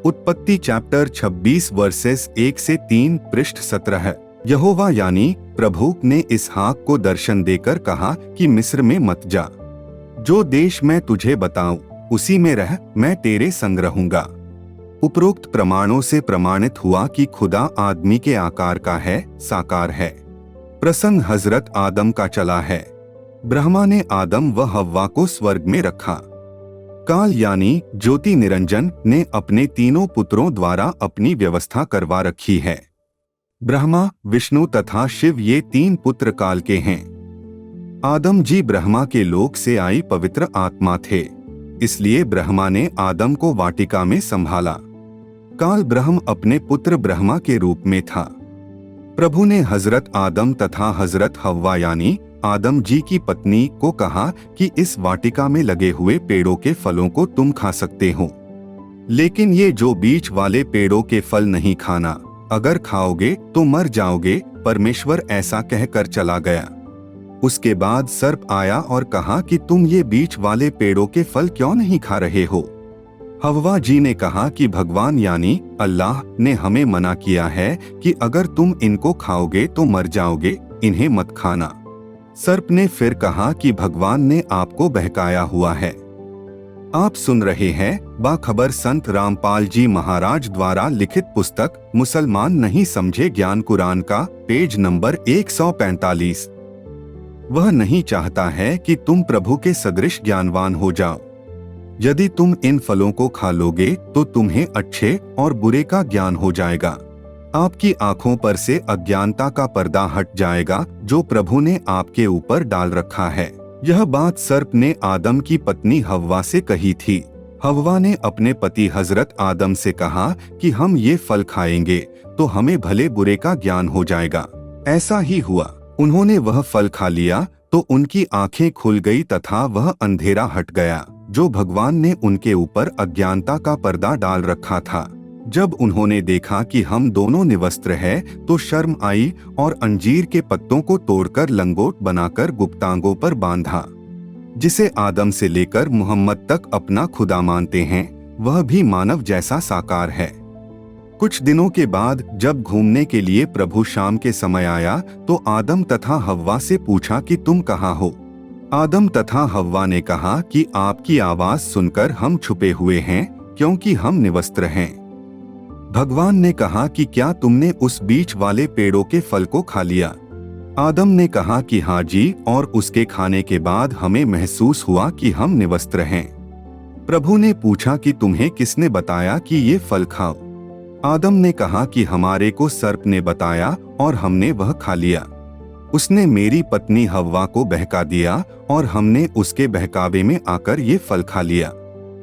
उत्पत्ति चैप्टर 26 वर्सेस 1 से 3 पृष्ठ 17। यहोवा यानी प्रभु ने इसहाक को दर्शन देकर कहा कि मिस्र में मत जा। जो देश मैं तुझे बताऊं उसी में रह, मैं तेरे संग रहूंगा। उपरोक्त प्रमाणों से प्रमाणित हुआ कि खुदा आदमी के आकार का है, साकार है। प्रसंग हजरत आदम का चला है। ब्रह्मा ने आदम व हव्वा को स्वर्ग में रखा। काल यानी ज्योति निरंजन ने अपने तीनों पुत्रों द्वारा अपनी व्यवस्था करवा रखी है। ब्रह्मा, विष्णु तथा शिव ये 3 पुत्र काल के हैं। आदम जी ब्रह्मा के लोक से आई पवित्र आत्मा थे, इसलिए ब्रह्मा ने आदम को वाटिका में संभाला। काल ब्रह्म अपने पुत्र ब्रह्मा के रूप में था। प्रभु ने हजरत आदम तथा हजरत हव्वा यानी आदम जी की पत्नी को कहा कि इस वाटिका में लगे हुए पेड़ों के फलों को तुम खा सकते हो, लेकिन ये जो बीच वाले पेड़ों के फल नहीं खाना, अगर खाओगे तो मर जाओगे। परमेश्वर ऐसा कहकर चला गया। उसके बाद सर्प आया और कहा कि तुम ये बीच वाले पेड़ों के फल क्यों नहीं खा रहे हो? हव्वा जी ने कहा कि भगवान यानी अल्लाह ने हमें मना किया है कि अगर तुम इनको खाओगे तो मर जाओगे, इन्हें मत खाना। सर्प ने फिर कहा कि भगवान ने आपको बहकाया हुआ है। आप सुन रहे हैं बाखबर संत रामपाल जी महाराज द्वारा लिखित पुस्तक मुसलमान नहीं समझे ज्ञान कुरान का पेज नंबर 145। वह नहीं चाहता है कि तुम प्रभु के सदृश ज्ञानवान हो जाओ। यदि तुम इन फलों को खा लोगे तो तुम्हें अच्छे और बुरे का ज्ञान हो जाएगा। आपकी आंखों पर से अज्ञानता का पर्दा हट जाएगा जो प्रभु ने आपके ऊपर डाल रखा है। यह बात सर्प ने आदम की पत्नी हव्वा से कही थी। हव्वा ने अपने पति हजरत आदम से कहा कि हम ये फल खाएंगे तो हमें भले बुरे का ज्ञान हो जाएगा। ऐसा ही हुआ। उन्होंने वह फल खा लिया तो उनकी आंखें खुल गई तथा वह अंधेरा हट गया जो भगवान ने उनके ऊपर अज्ञानता का पर्दा डाल रखा था। जब उन्होंने देखा कि हम दोनों निवस्त्र हैं, तो शर्म आई और अंजीर के पत्तों को तोड़कर लंगोट बनाकर गुप्तांगों पर बांधा। जिसे आदम से लेकर मोहम्मद तक अपना खुदा मानते हैं, वह भी मानव जैसा साकार है। कुछ दिनों के बाद जब घूमने के लिए प्रभु शाम के समय आया तो आदम तथा हव्वा से पूछा कि तुम कहाँ हो। आदम तथा हव्वा ने कहा कि आपकी आवाज सुनकर हम छुपे हुए हैं क्योंकि हम निवस्त्र हैं। भगवान ने कहा कि क्या तुमने उस बीच वाले पेड़ों के फल को खा लिया। आदम ने कहा कि हाँ जी, और उसके खाने के बाद हमें महसूस हुआ कि हम निवस्त्र हैं। प्रभु ने पूछा कि तुम्हें किसने बताया कि ये फल खाओ। आदम ने कहा कि हमारे को सर्प ने बताया और हमने वह खा लिया। उसने मेरी पत्नी हव्वा को बहका दिया और हमने उसके बहकावे में आकर ये फल खा लिया।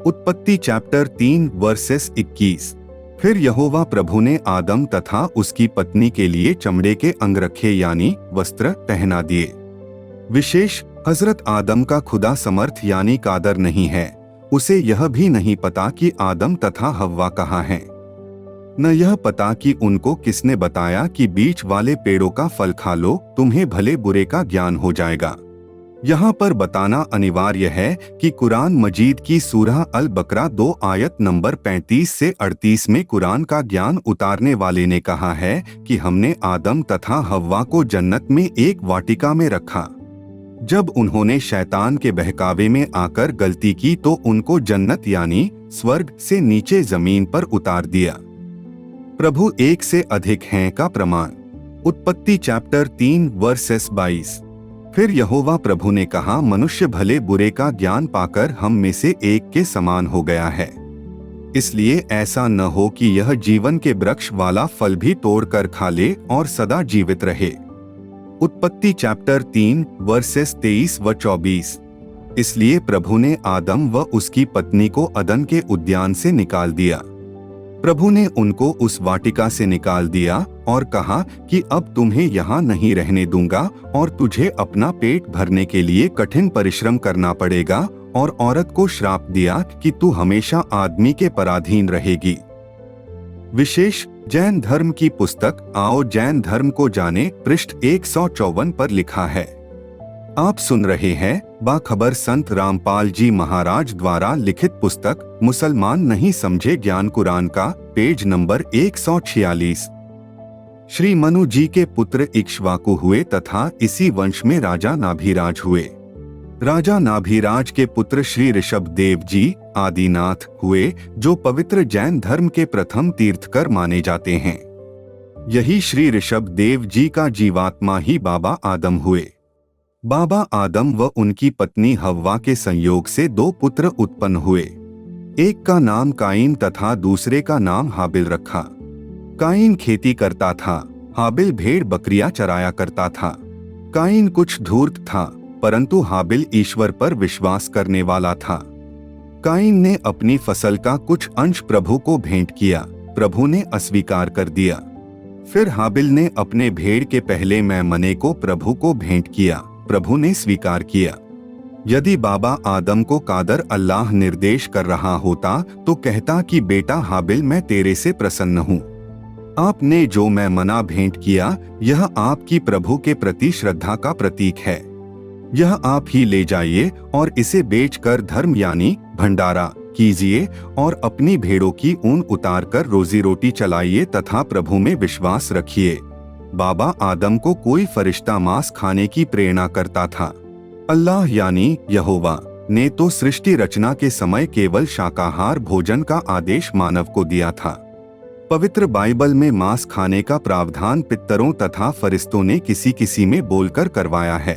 उत्पत्ति चैप्टर 3 वर्सेस 21। फिर यहोवा प्रभु ने आदम तथा उसकी पत्नी के लिए चमड़े के अंगरखे यानी वस्त्र पहना दिए। विशेष हजरत आदम का खुदा समर्थ यानी कादर नहीं है। उसे यह भी नहीं पता कि आदम तथा हव्वा कहाँ हैं। न यह पता कि उनको किसने बताया कि बीच वाले पेड़ों का फल खा लो, तुम्हें भले बुरे का ज्ञान हो जाएगा। यहाँ पर बताना अनिवार्य है कि कुरान मजीद की सूरह अल बकरा 2 आयत नंबर 35 से 38 में कुरान का ज्ञान उतारने वाले ने कहा है कि हमने आदम तथा हव्वा को जन्नत में एक वाटिका में रखा। जब उन्होंने शैतान के बहकावे में आकर गलती की तो उनको जन्नत यानी स्वर्ग से नीचे जमीन पर उतार दिया। प्रभु एक से अधिक हैं का प्रमाण। उत्पत्ति चैप्टर 3 वर्सेस 22। फिर यहोवा प्रभु ने कहा, मनुष्य भले बुरे का ज्ञान पाकर हम में से एक के समान हो गया है, इसलिए ऐसा न हो कि यह जीवन के वृक्ष वाला फल भी तोड़कर खा ले और सदा जीवित रहे। उत्पत्ति चैप्टर 3 वर्सेस 23 व 24। इसलिए प्रभु ने आदम व उसकी पत्नी को अदन के उद्यान से निकाल दिया। प्रभु ने उनको उस वाटिका से निकाल दिया और कहा कि अब तुम्हें यहाँ नहीं रहने दूंगा और तुझे अपना पेट भरने के लिए कठिन परिश्रम करना पड़ेगा, और औरत को श्राप दिया कि तू हमेशा आदमी के पराधीन रहेगी। विशेष जैन धर्म की पुस्तक आओ जैन धर्म को जाने पृष्ठ 154 पर लिखा है। आप सुन रहे हैं बाखबर संत रामपाल जी महाराज द्वारा लिखित पुस्तक मुसलमान नहीं समझे ज्ञान कुरान का पेज नंबर 146। श्री मनु जी के पुत्र इक्ष्वाकु हुए तथा इसी वंश में राजा नाभिराज हुए। राजा नाभिराज के पुत्र श्री ऋषभ देव जी आदिनाथ हुए, जो पवित्र जैन धर्म के प्रथम तीर्थकर माने जाते हैं। यही श्री ऋषभ देव जी का जीवात्मा ही बाबा आदम हुए। बाबा आदम व उनकी पत्नी हव्वा के संयोग से 2 पुत्र उत्पन्न हुए। एक का नाम काइन तथा दूसरे का नाम हाबिल रखा। काइन खेती करता था, हाबिल भेड़ बकरियां चराया करता था। काइन कुछ धूर्त था, परंतु हाबिल ईश्वर पर विश्वास करने वाला था। काइन ने अपनी फसल का कुछ अंश प्रभु को भेंट किया, प्रभु ने अस्वीकार कर दिया। फिर हाबिल ने अपने भेड़ के पहले मेमने को प्रभु को भेंट किया, प्रभु ने स्वीकार किया। यदि बाबा आदम को कादर अल्लाह निर्देश कर रहा होता तो कहता कि बेटा हाबिल, मैं तेरे से प्रसन्न हूँ। आपने जो मेमना भेंट किया यह आपकी प्रभु के प्रति श्रद्धा का प्रतीक है। यह आप ही ले जाइए और इसे बेचकर धर्म यानी भंडारा कीजिए और अपनी भेड़ों की ऊन उतारकर रोजी रोटी चलाइए तथा प्रभु में विश्वास रखिए। बाबा आदम को कोई फरिश्ता मांस खाने की प्रेरणा करता था। अल्लाह यानी यहोवा ने तो सृष्टि रचना के समय केवल शाकाहार भोजन का आदेश मानव को दिया था। पवित्र बाइबल में मांस खाने का प्रावधान पितरों तथा फरिश्तों ने किसी किसी में बोलकर करवाया है।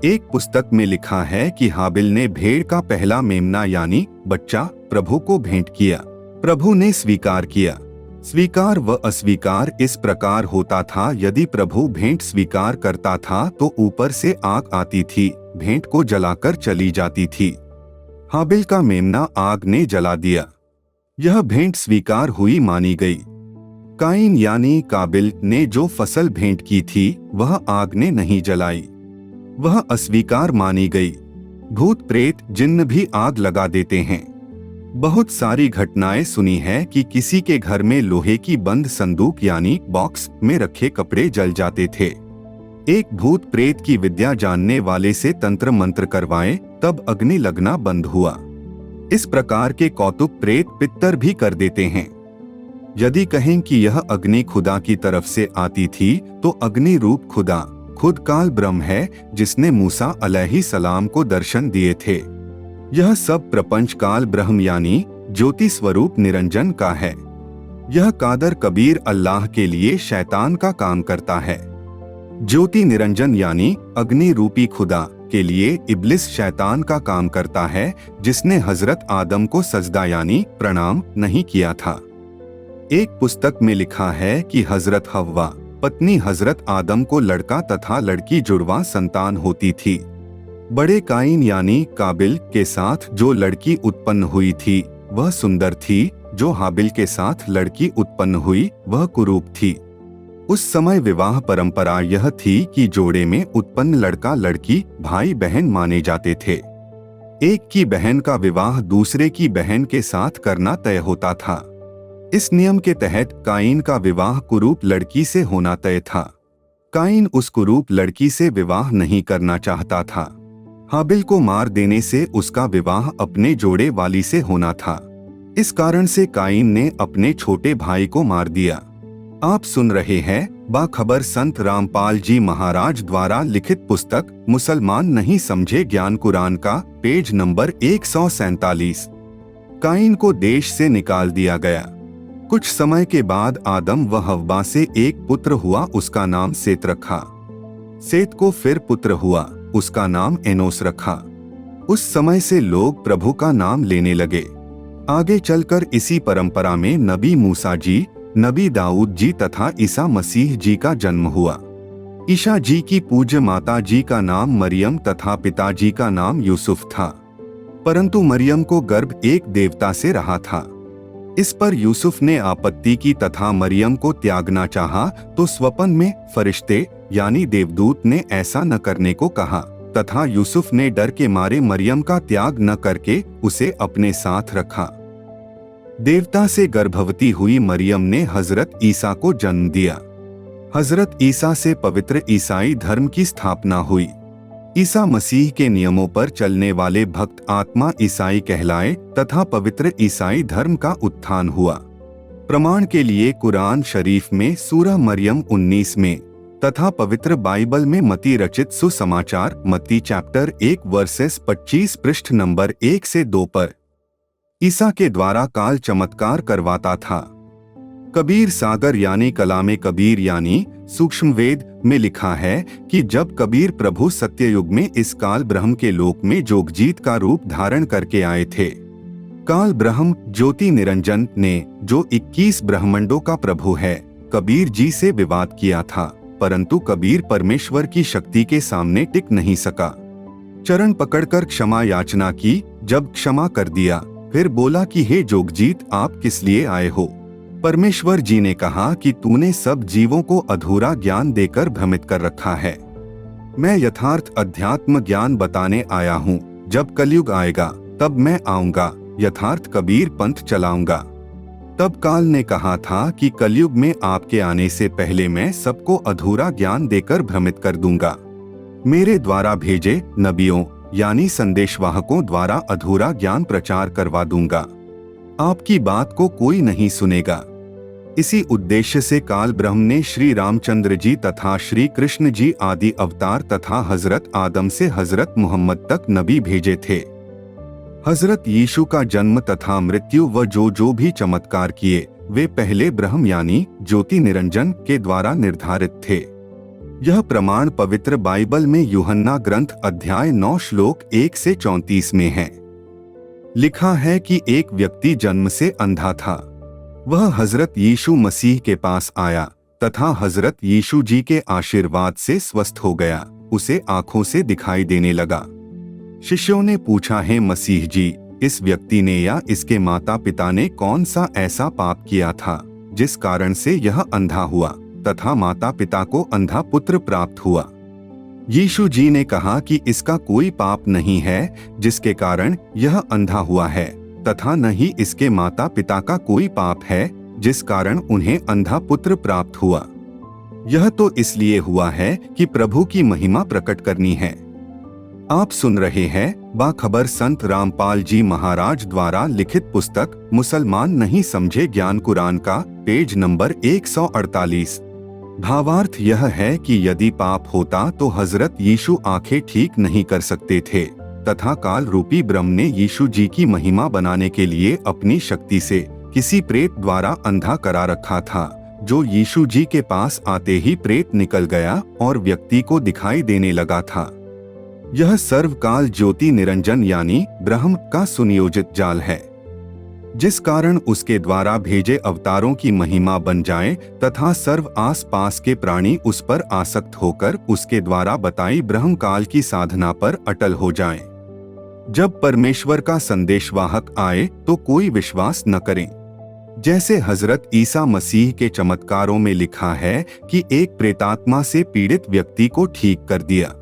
एक पुस्तक में लिखा है कि हाबिल ने भेड़ का पहला मेमना यानी बच्चा प्रभु को भेंट किया। प्रभु ने स्वीकार किया। स्वीकार व अस्वीकार इस प्रकार होता था, यदि प्रभु भेंट स्वीकार करता था तो ऊपर से आग आती थी, भेंट को जलाकर चली जाती थी। हाबिल का मेमना आग ने जला दिया, यह भेंट स्वीकार हुई मानी गई। काइन यानी काबिल ने जो फसल भेंट की थी वह आग ने नहीं जलाई, वह अस्वीकार मानी गई। भूत प्रेत जिन्न भी आग लगा देते हैं। बहुत सारी घटनाएं सुनी है कि किसी के घर में लोहे की बंद संदूक यानी बॉक्स में रखे कपड़े जल जाते थे। एक भूत प्रेत की विद्या जानने वाले से तंत्र मंत्र करवाए तब अग्नि लगना बंद हुआ। इस प्रकार के कौतुक प्रेत पितर भी कर देते हैं। यदि कहें कि यह अग्नि खुदा की तरफ से आती थी तो अग्नि रूप खुदा खुद काल ब्रह्म है, जिसने मूसा अलैहिस्सलाम को दर्शन दिए थे। यह सब प्रपंच काल ब्रह्म यानी ज्योति स्वरूप निरंजन का है। यह कादर कबीर अल्लाह के लिए शैतान का काम करता है। ज्योति निरंजन यानी अग्नि रूपी खुदा के लिए इब्लिस शैतान का काम करता है, जिसने हजरत आदम को सजदा यानी प्रणाम नहीं किया था। एक पुस्तक में लिखा है कि हजरत हव्वा पत्नी हजरत आदम को लड़का तथा लड़की जुड़वा संतान होती थी। बड़े काइन यानी काबिल के साथ जो लड़की उत्पन्न हुई थी वह सुंदर थी, जो हाबिल के साथ लड़की उत्पन्न हुई वह कुरूप थी। उस समय विवाह परंपरा यह थी कि जोड़े में उत्पन्न लड़का लड़की भाई बहन माने जाते थे। एक की बहन का विवाह दूसरे की बहन के साथ करना तय होता था। इस नियम के तहत काइन का विवाह कुरूप लड़की से होना तय था। काइन उस कुरूप लड़की से विवाह नहीं करना चाहता था। हाबिल को मार देने से उसका विवाह अपने जोड़े वाली से होना था। इस कारण से काइन ने अपने छोटे भाई को मार दिया। आप सुन रहे हैं बाखबर संत रामपाल जी महाराज द्वारा लिखित पुस्तक मुसलमान नहीं समझे ज्ञान कुरान का, पेज नंबर 147। काइन को देश से निकाल दिया गया। कुछ समय के बाद आदम व हव्वा से एक पुत्र हुआ, उसका नाम सेत रखा। सेत को फिर पुत्र हुआ, उसका नाम एनोस रखा। उस समय से लोग प्रभु का नाम लेने लगे। आगे चलकर इसी परंपरा में नबी मूसा जी, नबी दाऊद जी तथा ईसा मसीह जी का जन्म हुआ। ईसा जी की पूज्य माता जी का नाम मरियम तथा पिताजी का नाम यूसुफ था, परंतु मरियम को गर्भ एक देवता से रहा था। इस पर यूसुफ ने आपत्ति की तथा मरियम को त्यागना चाहा, तो स्वप्न में फरिश्ते यानी देवदूत ने ऐसा न करने को कहा तथा यूसुफ ने डर के मारे मरियम का त्याग न करके उसे अपने साथ रखा। देवता से गर्भवती हुई मरियम ने हजरत ईसा को जन्म दिया। हजरत ईसा से पवित्र ईसाई धर्म की स्थापना हुई। ईसा मसीह के नियमों पर चलने वाले भक्त आत्मा ईसाई कहलाए तथा पवित्र ईसाई धर्म का उत्थान हुआ। प्रमाण के लिए कुरान शरीफ में सूरह मरियम 19 में तथा पवित्र बाइबल में मती रचित सुसमाचार मती चैप्टर 1 वर्सेस 25 पृष्ठ नंबर 1 से 2 पर ईसा के द्वारा काल चमत्कार करवाता था। कबीर सागर यानी कलामे कबीर यानी सूक्ष्म वेद में लिखा है कि जब कबीर प्रभु सत्ययुग में इस काल ब्रह्म के लोक में जोगजीत का रूप धारण करके आए थे, काल ब्रह्म ज्योति निरंजन ने जो 21 ब्रह्मंडों का प्रभु है कबीर जी से विवाद किया था, परंतु कबीर परमेश्वर की शक्ति के सामने टिक नहीं सका। चरण पकड़कर क्षमा याचना की। जब क्षमा कर दिया फिर बोला कि हे जोगजीत, आप किस लिए आए हो? परमेश्वर जी ने कहा कि तूने सब जीवों को अधूरा ज्ञान देकर भ्रमित कर रखा है। मैं यथार्थ अध्यात्म ज्ञान बताने आया हूँ। जब कलयुग आएगा तब मैं आऊंगा, यथार्थ कबीर पंथ चलाऊंगा। तब काल ने कहा था कि कलयुग में आपके आने से पहले मैं सबको अधूरा ज्ञान देकर भ्रमित कर दूंगा। मेरे द्वारा भेजे नबियों यानी संदेशवाहकों द्वारा अधूरा ज्ञान प्रचार करवा दूंगा। आपकी बात को कोई नहीं सुनेगा। इसी उद्देश्य से काल ब्रह्म ने श्री रामचंद्र जी तथा श्री कृष्ण जी आदि अवतार तथा हजरत आदम से हजरत मोहम्मद तक नबी भेजे थे। हजरत यीशु का जन्म तथा मृत्यु व जो भी चमत्कार किए वे पहले ब्रह्म यानी ज्योति निरंजन के द्वारा निर्धारित थे। यह प्रमाण पवित्र बाइबल में यूहन्ना ग्रंथ अध्याय 9 श्लोक 1 से 34 में है। लिखा है कि एक व्यक्ति जन्म से अंधा था। वह हजरत यीशु मसीह के पास आया तथा हजरत यीशु जी के आशीर्वाद से स्वस्थ हो गया। उसे आंखों से दिखाई देने लगा। शिष्यों ने पूछा, है मसीह जी, इस व्यक्ति ने या इसके माता पिता ने कौन सा ऐसा पाप किया था जिस कारण से यह अंधा हुआ तथा माता पिता को अंधा पुत्र प्राप्त हुआ? यीशु जी ने कहा कि इसका कोई पाप नहीं है जिसके कारण यह अंधा हुआ है, तथा न ही इसके माता पिता का कोई पाप है जिस कारण उन्हें अंधा पुत्र प्राप्त हुआ। यह तो इसलिए हुआ है कि प्रभु की महिमा प्रकट करनी है। आप सुन रहे हैं बाखबर संत रामपाल जी महाराज द्वारा लिखित पुस्तक मुसलमान नहीं समझे ज्ञान कुरान का, पेज नंबर 148। भावार्थ यह है कि यदि पाप होता तो हजरत यीशु आंखें ठीक नहीं कर सकते थे, तथा काल रूपी ब्रह्म ने यीशु जी की महिमा बनाने के लिए अपनी शक्ति से किसी प्रेत द्वारा अंधा करा रखा था, जो यीशु जी के पास आते ही प्रेत निकल गया और व्यक्ति को दिखाई देने लगा था। यह सर्वकाल ज्योति निरंजन यानी ब्रह्म का सुनियोजित जाल है, जिस कारण उसके द्वारा भेजे अवतारों की महिमा बन जाए तथा सर्व आस पास के प्राणी उस पर आसक्त होकर उसके द्वारा बताई ब्रह्म काल की साधना पर अटल हो जाएं। जब परमेश्वर का संदेशवाहक आए तो कोई विश्वास न करें। जैसे हजरत ईसा मसीह के चमत्कारों में लिखा है कि एक प्रेतात्मा से पीड़ित व्यक्ति को ठीक कर दिया।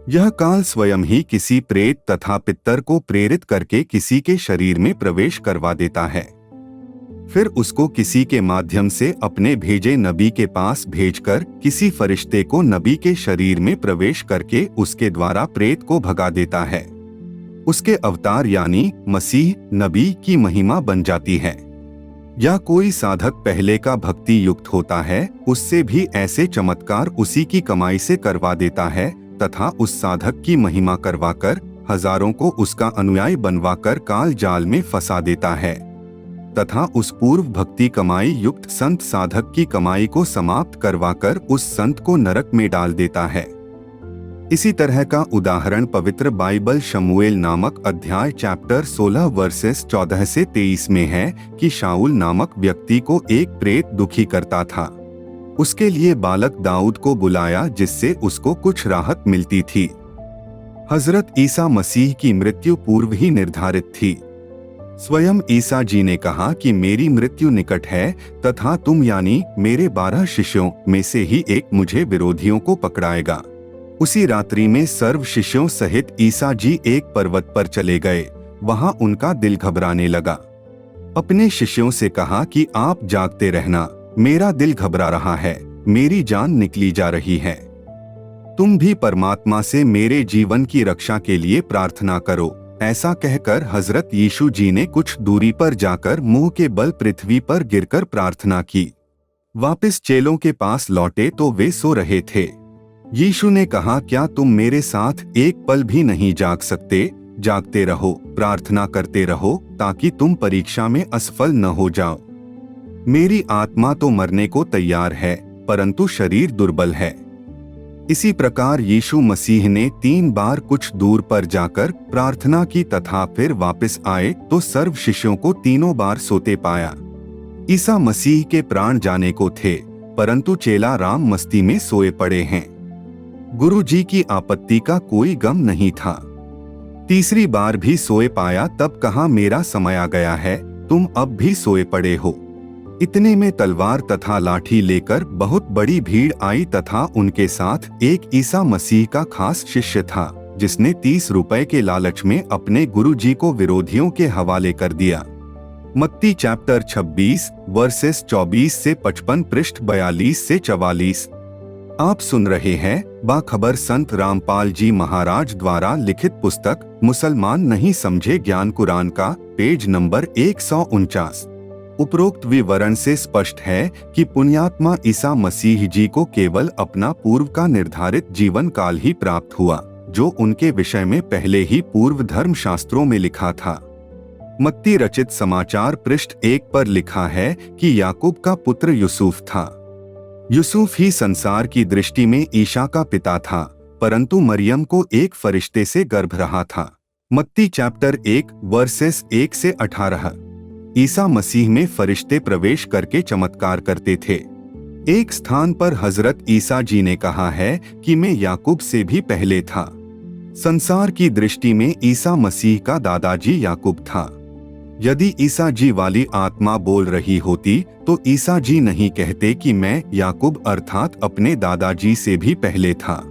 यह काल स्वयं ही किसी प्रेत तथा पितर को प्रेरित करके किसी के शरीर में प्रवेश करवा देता है, फिर उसको किसी के माध्यम से अपने भेजे नबी के पास भेजकर किसी फरिश्ते को नबी के शरीर में प्रवेश करके उसके द्वारा प्रेत को भगा देता है। उसके अवतार यानी मसीह नबी की महिमा बन जाती है। या कोई साधक पहले का भक्ति युक्त होता है, उससे भी ऐसे चमत्कार उसी की कमाई से करवा देता है तथा उस साधक की महिमा करवाकर हजारों को उसका अनुयायी बनवाकर काल जाल में फंसा देता है तथा उस पूर्व भक्ति कमाई युक्त संत साधक की कमाई को समाप्त करवाकर उस संत को नरक में डाल देता है। इसी तरह का उदाहरण पवित्र बाइबल शमूएल नामक अध्याय चैप्टर 16 वर्सेस 14 से 23 में है कि शाऊल नामक व्यक्ति को एक प्रेत दुखी करता था। उसके लिए बालक दाऊद को बुलाया जिससे उसको कुछ राहत मिलती थी। हजरत ईसा मसीह की मृत्यु पूर्व ही निर्धारित थी। स्वयं ईसा जी ने कहा कि मेरी मृत्यु निकट है तथा तुम यानी मेरे 12 शिष्यों में से ही एक मुझे विरोधियों को पकड़ाएगा। उसी रात्रि में सर्व शिष्यों सहित ईसा जी एक पर्वत पर चले गए। वहां उनका दिल घबराने लगा। अपने शिष्यों से कहा कि आप जागते रहना, मेरा दिल घबरा रहा है, मेरी जान निकली जा रही है। तुम भी परमात्मा से मेरे जीवन की रक्षा के लिए प्रार्थना करो। ऐसा कहकर हजरत यीशु जी ने कुछ दूरी पर जाकर मुंह के बल पृथ्वी पर गिरकर प्रार्थना की। वापस चेलों के पास लौटे तो वे सो रहे थे। यीशु ने कहा, क्या तुम मेरे साथ एक पल भी नहीं जाग सकते? जागते रहो, प्रार्थना करते रहो ताकि तुम परीक्षा में असफल न हो जाओ। मेरी आत्मा तो मरने को तैयार है परंतु शरीर दुर्बल है। इसी प्रकार यीशु मसीह ने 3 बार कुछ दूर पर जाकर प्रार्थना की तथा फिर वापस आए तो सर्व शिष्यों को 3 बार सोते पाया। ईसा मसीह के प्राण जाने को थे परंतु चेला राम मस्ती में सोए पड़े हैं। गुरु जी की आपत्ति का कोई गम नहीं था। तीसरी बार भी सोए पाया तब कहा, मेरा समय आ गया है, तुम अब भी सोए पड़े हो। इतने में तलवार तथा लाठी लेकर बहुत बड़ी भीड़ आई तथा उनके साथ एक ईसा मसीह का खास शिष्य था जिसने 30 रुपए के लालच में अपने गुरु जी को विरोधियों के हवाले कर दिया। मत्ती चैप्टर 26 वर्सेस 24 से 55 पृष्ठ 42 से 44। आप सुन रहे हैं बाखबर संत रामपाल जी महाराज द्वारा लिखित पुस्तक मुसलमान नहीं समझे ज्ञान कुरान का, पेज नंबर 149। उपरोक्त विवरण से स्पष्ट है कि पुण्यात्मा ईसा मसीह जी को केवल अपना पूर्व का निर्धारित जीवन काल ही प्राप्त हुआ, जो उनके विषय में पहले ही पूर्व धर्म शास्त्रों में लिखा था। मत्ती रचित समाचार पृष्ठ 1 पर लिखा है कि याकूब का पुत्र यूसुफ था। यूसुफ ही संसार की दृष्टि में ईशा का पिता था, परंतु मरियम को एक फरिश्ते से गर्भ रहा था। मत्ती चैप्टर 1 वर्सेस 1 से 18। ईसा मसीह में फरिश्ते प्रवेश करके चमत्कार करते थे। एक स्थान पर हजरत ईसा जी ने कहा है कि मैं याकूब से भी पहले था। संसार की दृष्टि में ईसा मसीह का दादाजी याकूब था। यदि ईसा जी वाली आत्मा बोल रही होती तो ईसा जी नहीं कहते कि मैं याकूब अर्थात अपने दादाजी से भी पहले था।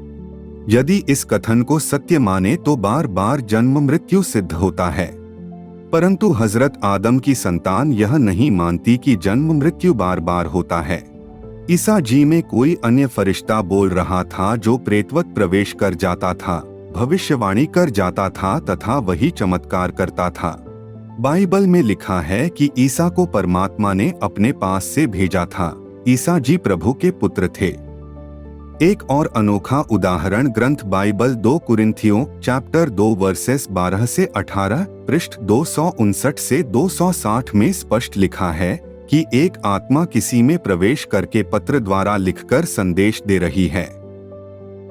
यदि इस कथन को सत्य माने तो बार बार जन्म मृत्यु सिद्ध होता है, परंतु हजरत आदम की संतान यह नहीं मानती कि जन्म मृत्यु बार बार होता है। ईसा जी में कोई अन्य फरिश्ता बोल रहा था जो प्रेतवत प्रवेश कर जाता था, भविष्यवाणी कर जाता था तथा वही चमत्कार करता था। बाइबल में लिखा है कि ईसा को परमात्मा ने अपने पास से भेजा था। ईसा जी प्रभु के पुत्र थे। एक और अनोखा उदाहरण ग्रंथ बाइबल 2 कुरिन्थियों चैप्टर 2 वर्सेस 12 से 18 पृष्ठ 259 से 260 में स्पष्ट लिखा है कि एक आत्मा किसी में प्रवेश करके पत्र द्वारा लिखकर संदेश दे रही है।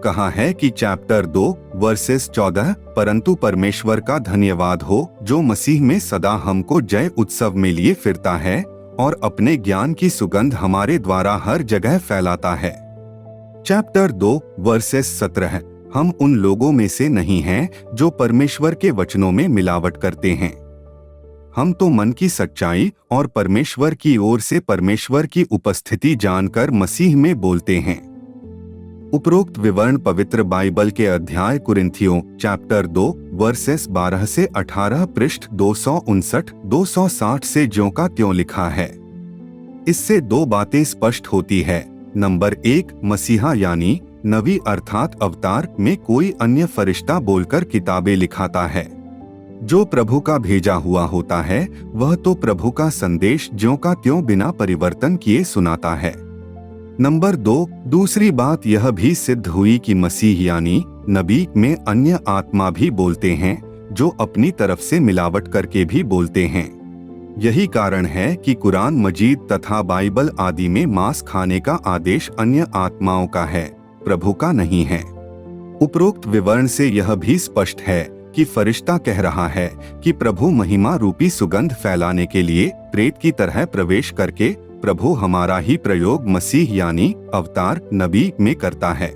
कहा है कि चैप्टर 2 वर्सेस 14 परंतु परमेश्वर का धन्यवाद हो जो मसीह में सदा हमको जय उत्सव में लिए फिरता है और अपने ज्ञान की सुगंध हमारे द्वारा हर जगह फैलाता है। चैप्टर 2 वर्सेस 17 हम उन लोगों में से नहीं हैं जो परमेश्वर के वचनों में मिलावट करते हैं। हम तो मन की सच्चाई और परमेश्वर की ओर से परमेश्वर की उपस्थिति जानकर मसीह में बोलते हैं। उपरोक्त विवरण पवित्र बाइबल के अध्याय कुरिन्थियों चैप्टर 2 वर्सेस 12 से 18 पृष्ठ 259-260 से ज्यों का त्यों लिखा है। इससे 2 बातें स्पष्ट होती है। नंबर 1, मसीहा यानी नबी अर्थात अवतार में कोई अन्य फरिश्ता बोलकर किताबें लिखाता है। जो प्रभु का भेजा हुआ होता है वह तो प्रभु का संदेश ज्यों का त्यों बिना परिवर्तन किए सुनाता है। नंबर 2, दूसरी बात यह भी सिद्ध हुई कि मसीह यानी नबी में अन्य आत्मा भी बोलते हैं जो अपनी तरफ से मिलावट करके भी बोलते हैं। यही कारण है कि कुरान मजीद तथा बाइबल आदि में मांस खाने का आदेश अन्य आत्माओं का है, प्रभु का नहीं है। उपरोक्त विवरण से यह भी स्पष्ट है कि फरिश्ता कह रहा है कि प्रभु महिमा रूपी सुगंध फैलाने के लिए प्रेत की तरह प्रवेश करके प्रभु हमारा ही प्रयोग मसीह यानी अवतार नबी में करता है।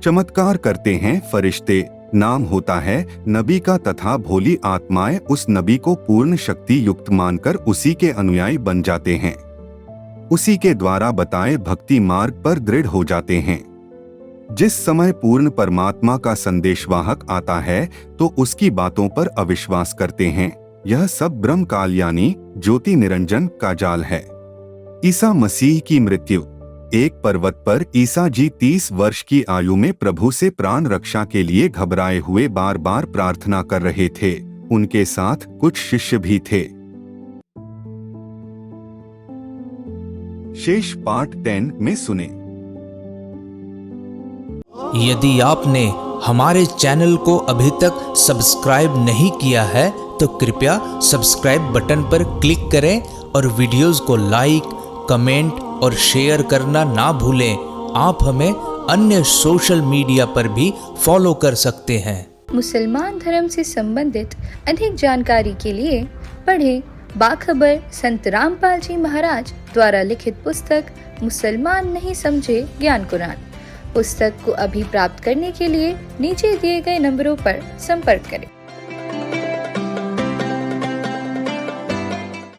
चमत्कार करते हैं फरिश्ते, नाम होता है नबी का तथा भोली आत्माएं उस नबी को पूर्ण शक्ति युक्त मानकर उसी के अनुयायी बन जाते हैं, उसी के द्वारा बताए भक्ति मार्ग पर दृढ़ हो जाते हैं। जिस समय पूर्ण परमात्मा का संदेशवाहक आता है तो उसकी बातों पर अविश्वास करते हैं। यह सब ब्रह्म काल यानी ज्योति निरंजन का जाल है। ईसा मसीह की मृत्यु। एक पर्वत पर ईसा जी 30 वर्ष की आयु में प्रभु से प्राण रक्षा के लिए घबराए हुए बार बार प्रार्थना कर रहे थे। उनके साथ कुछ शिष्य भी थे। शेष पार्ट 10 में सुने। यदि आपने हमारे चैनल को अभी तक सब्सक्राइब नहीं किया है तो कृपया सब्सक्राइब बटन पर क्लिक करें और वीडियोस को लाइक, कमेंट और शेयर करना ना भूलें। आप हमें अन्य सोशल मीडिया पर भी फॉलो कर सकते हैं। मुसलमान धर्म से संबंधित अधिक जानकारी के लिए पढ़ें बाखबर संत रामपाल जी महाराज द्वारा लिखित पुस्तक मुसलमान नहीं समझे ज्ञान कुरान। पुस्तक को अभी प्राप्त करने के लिए नीचे दिए गए नंबरों पर संपर्क करें।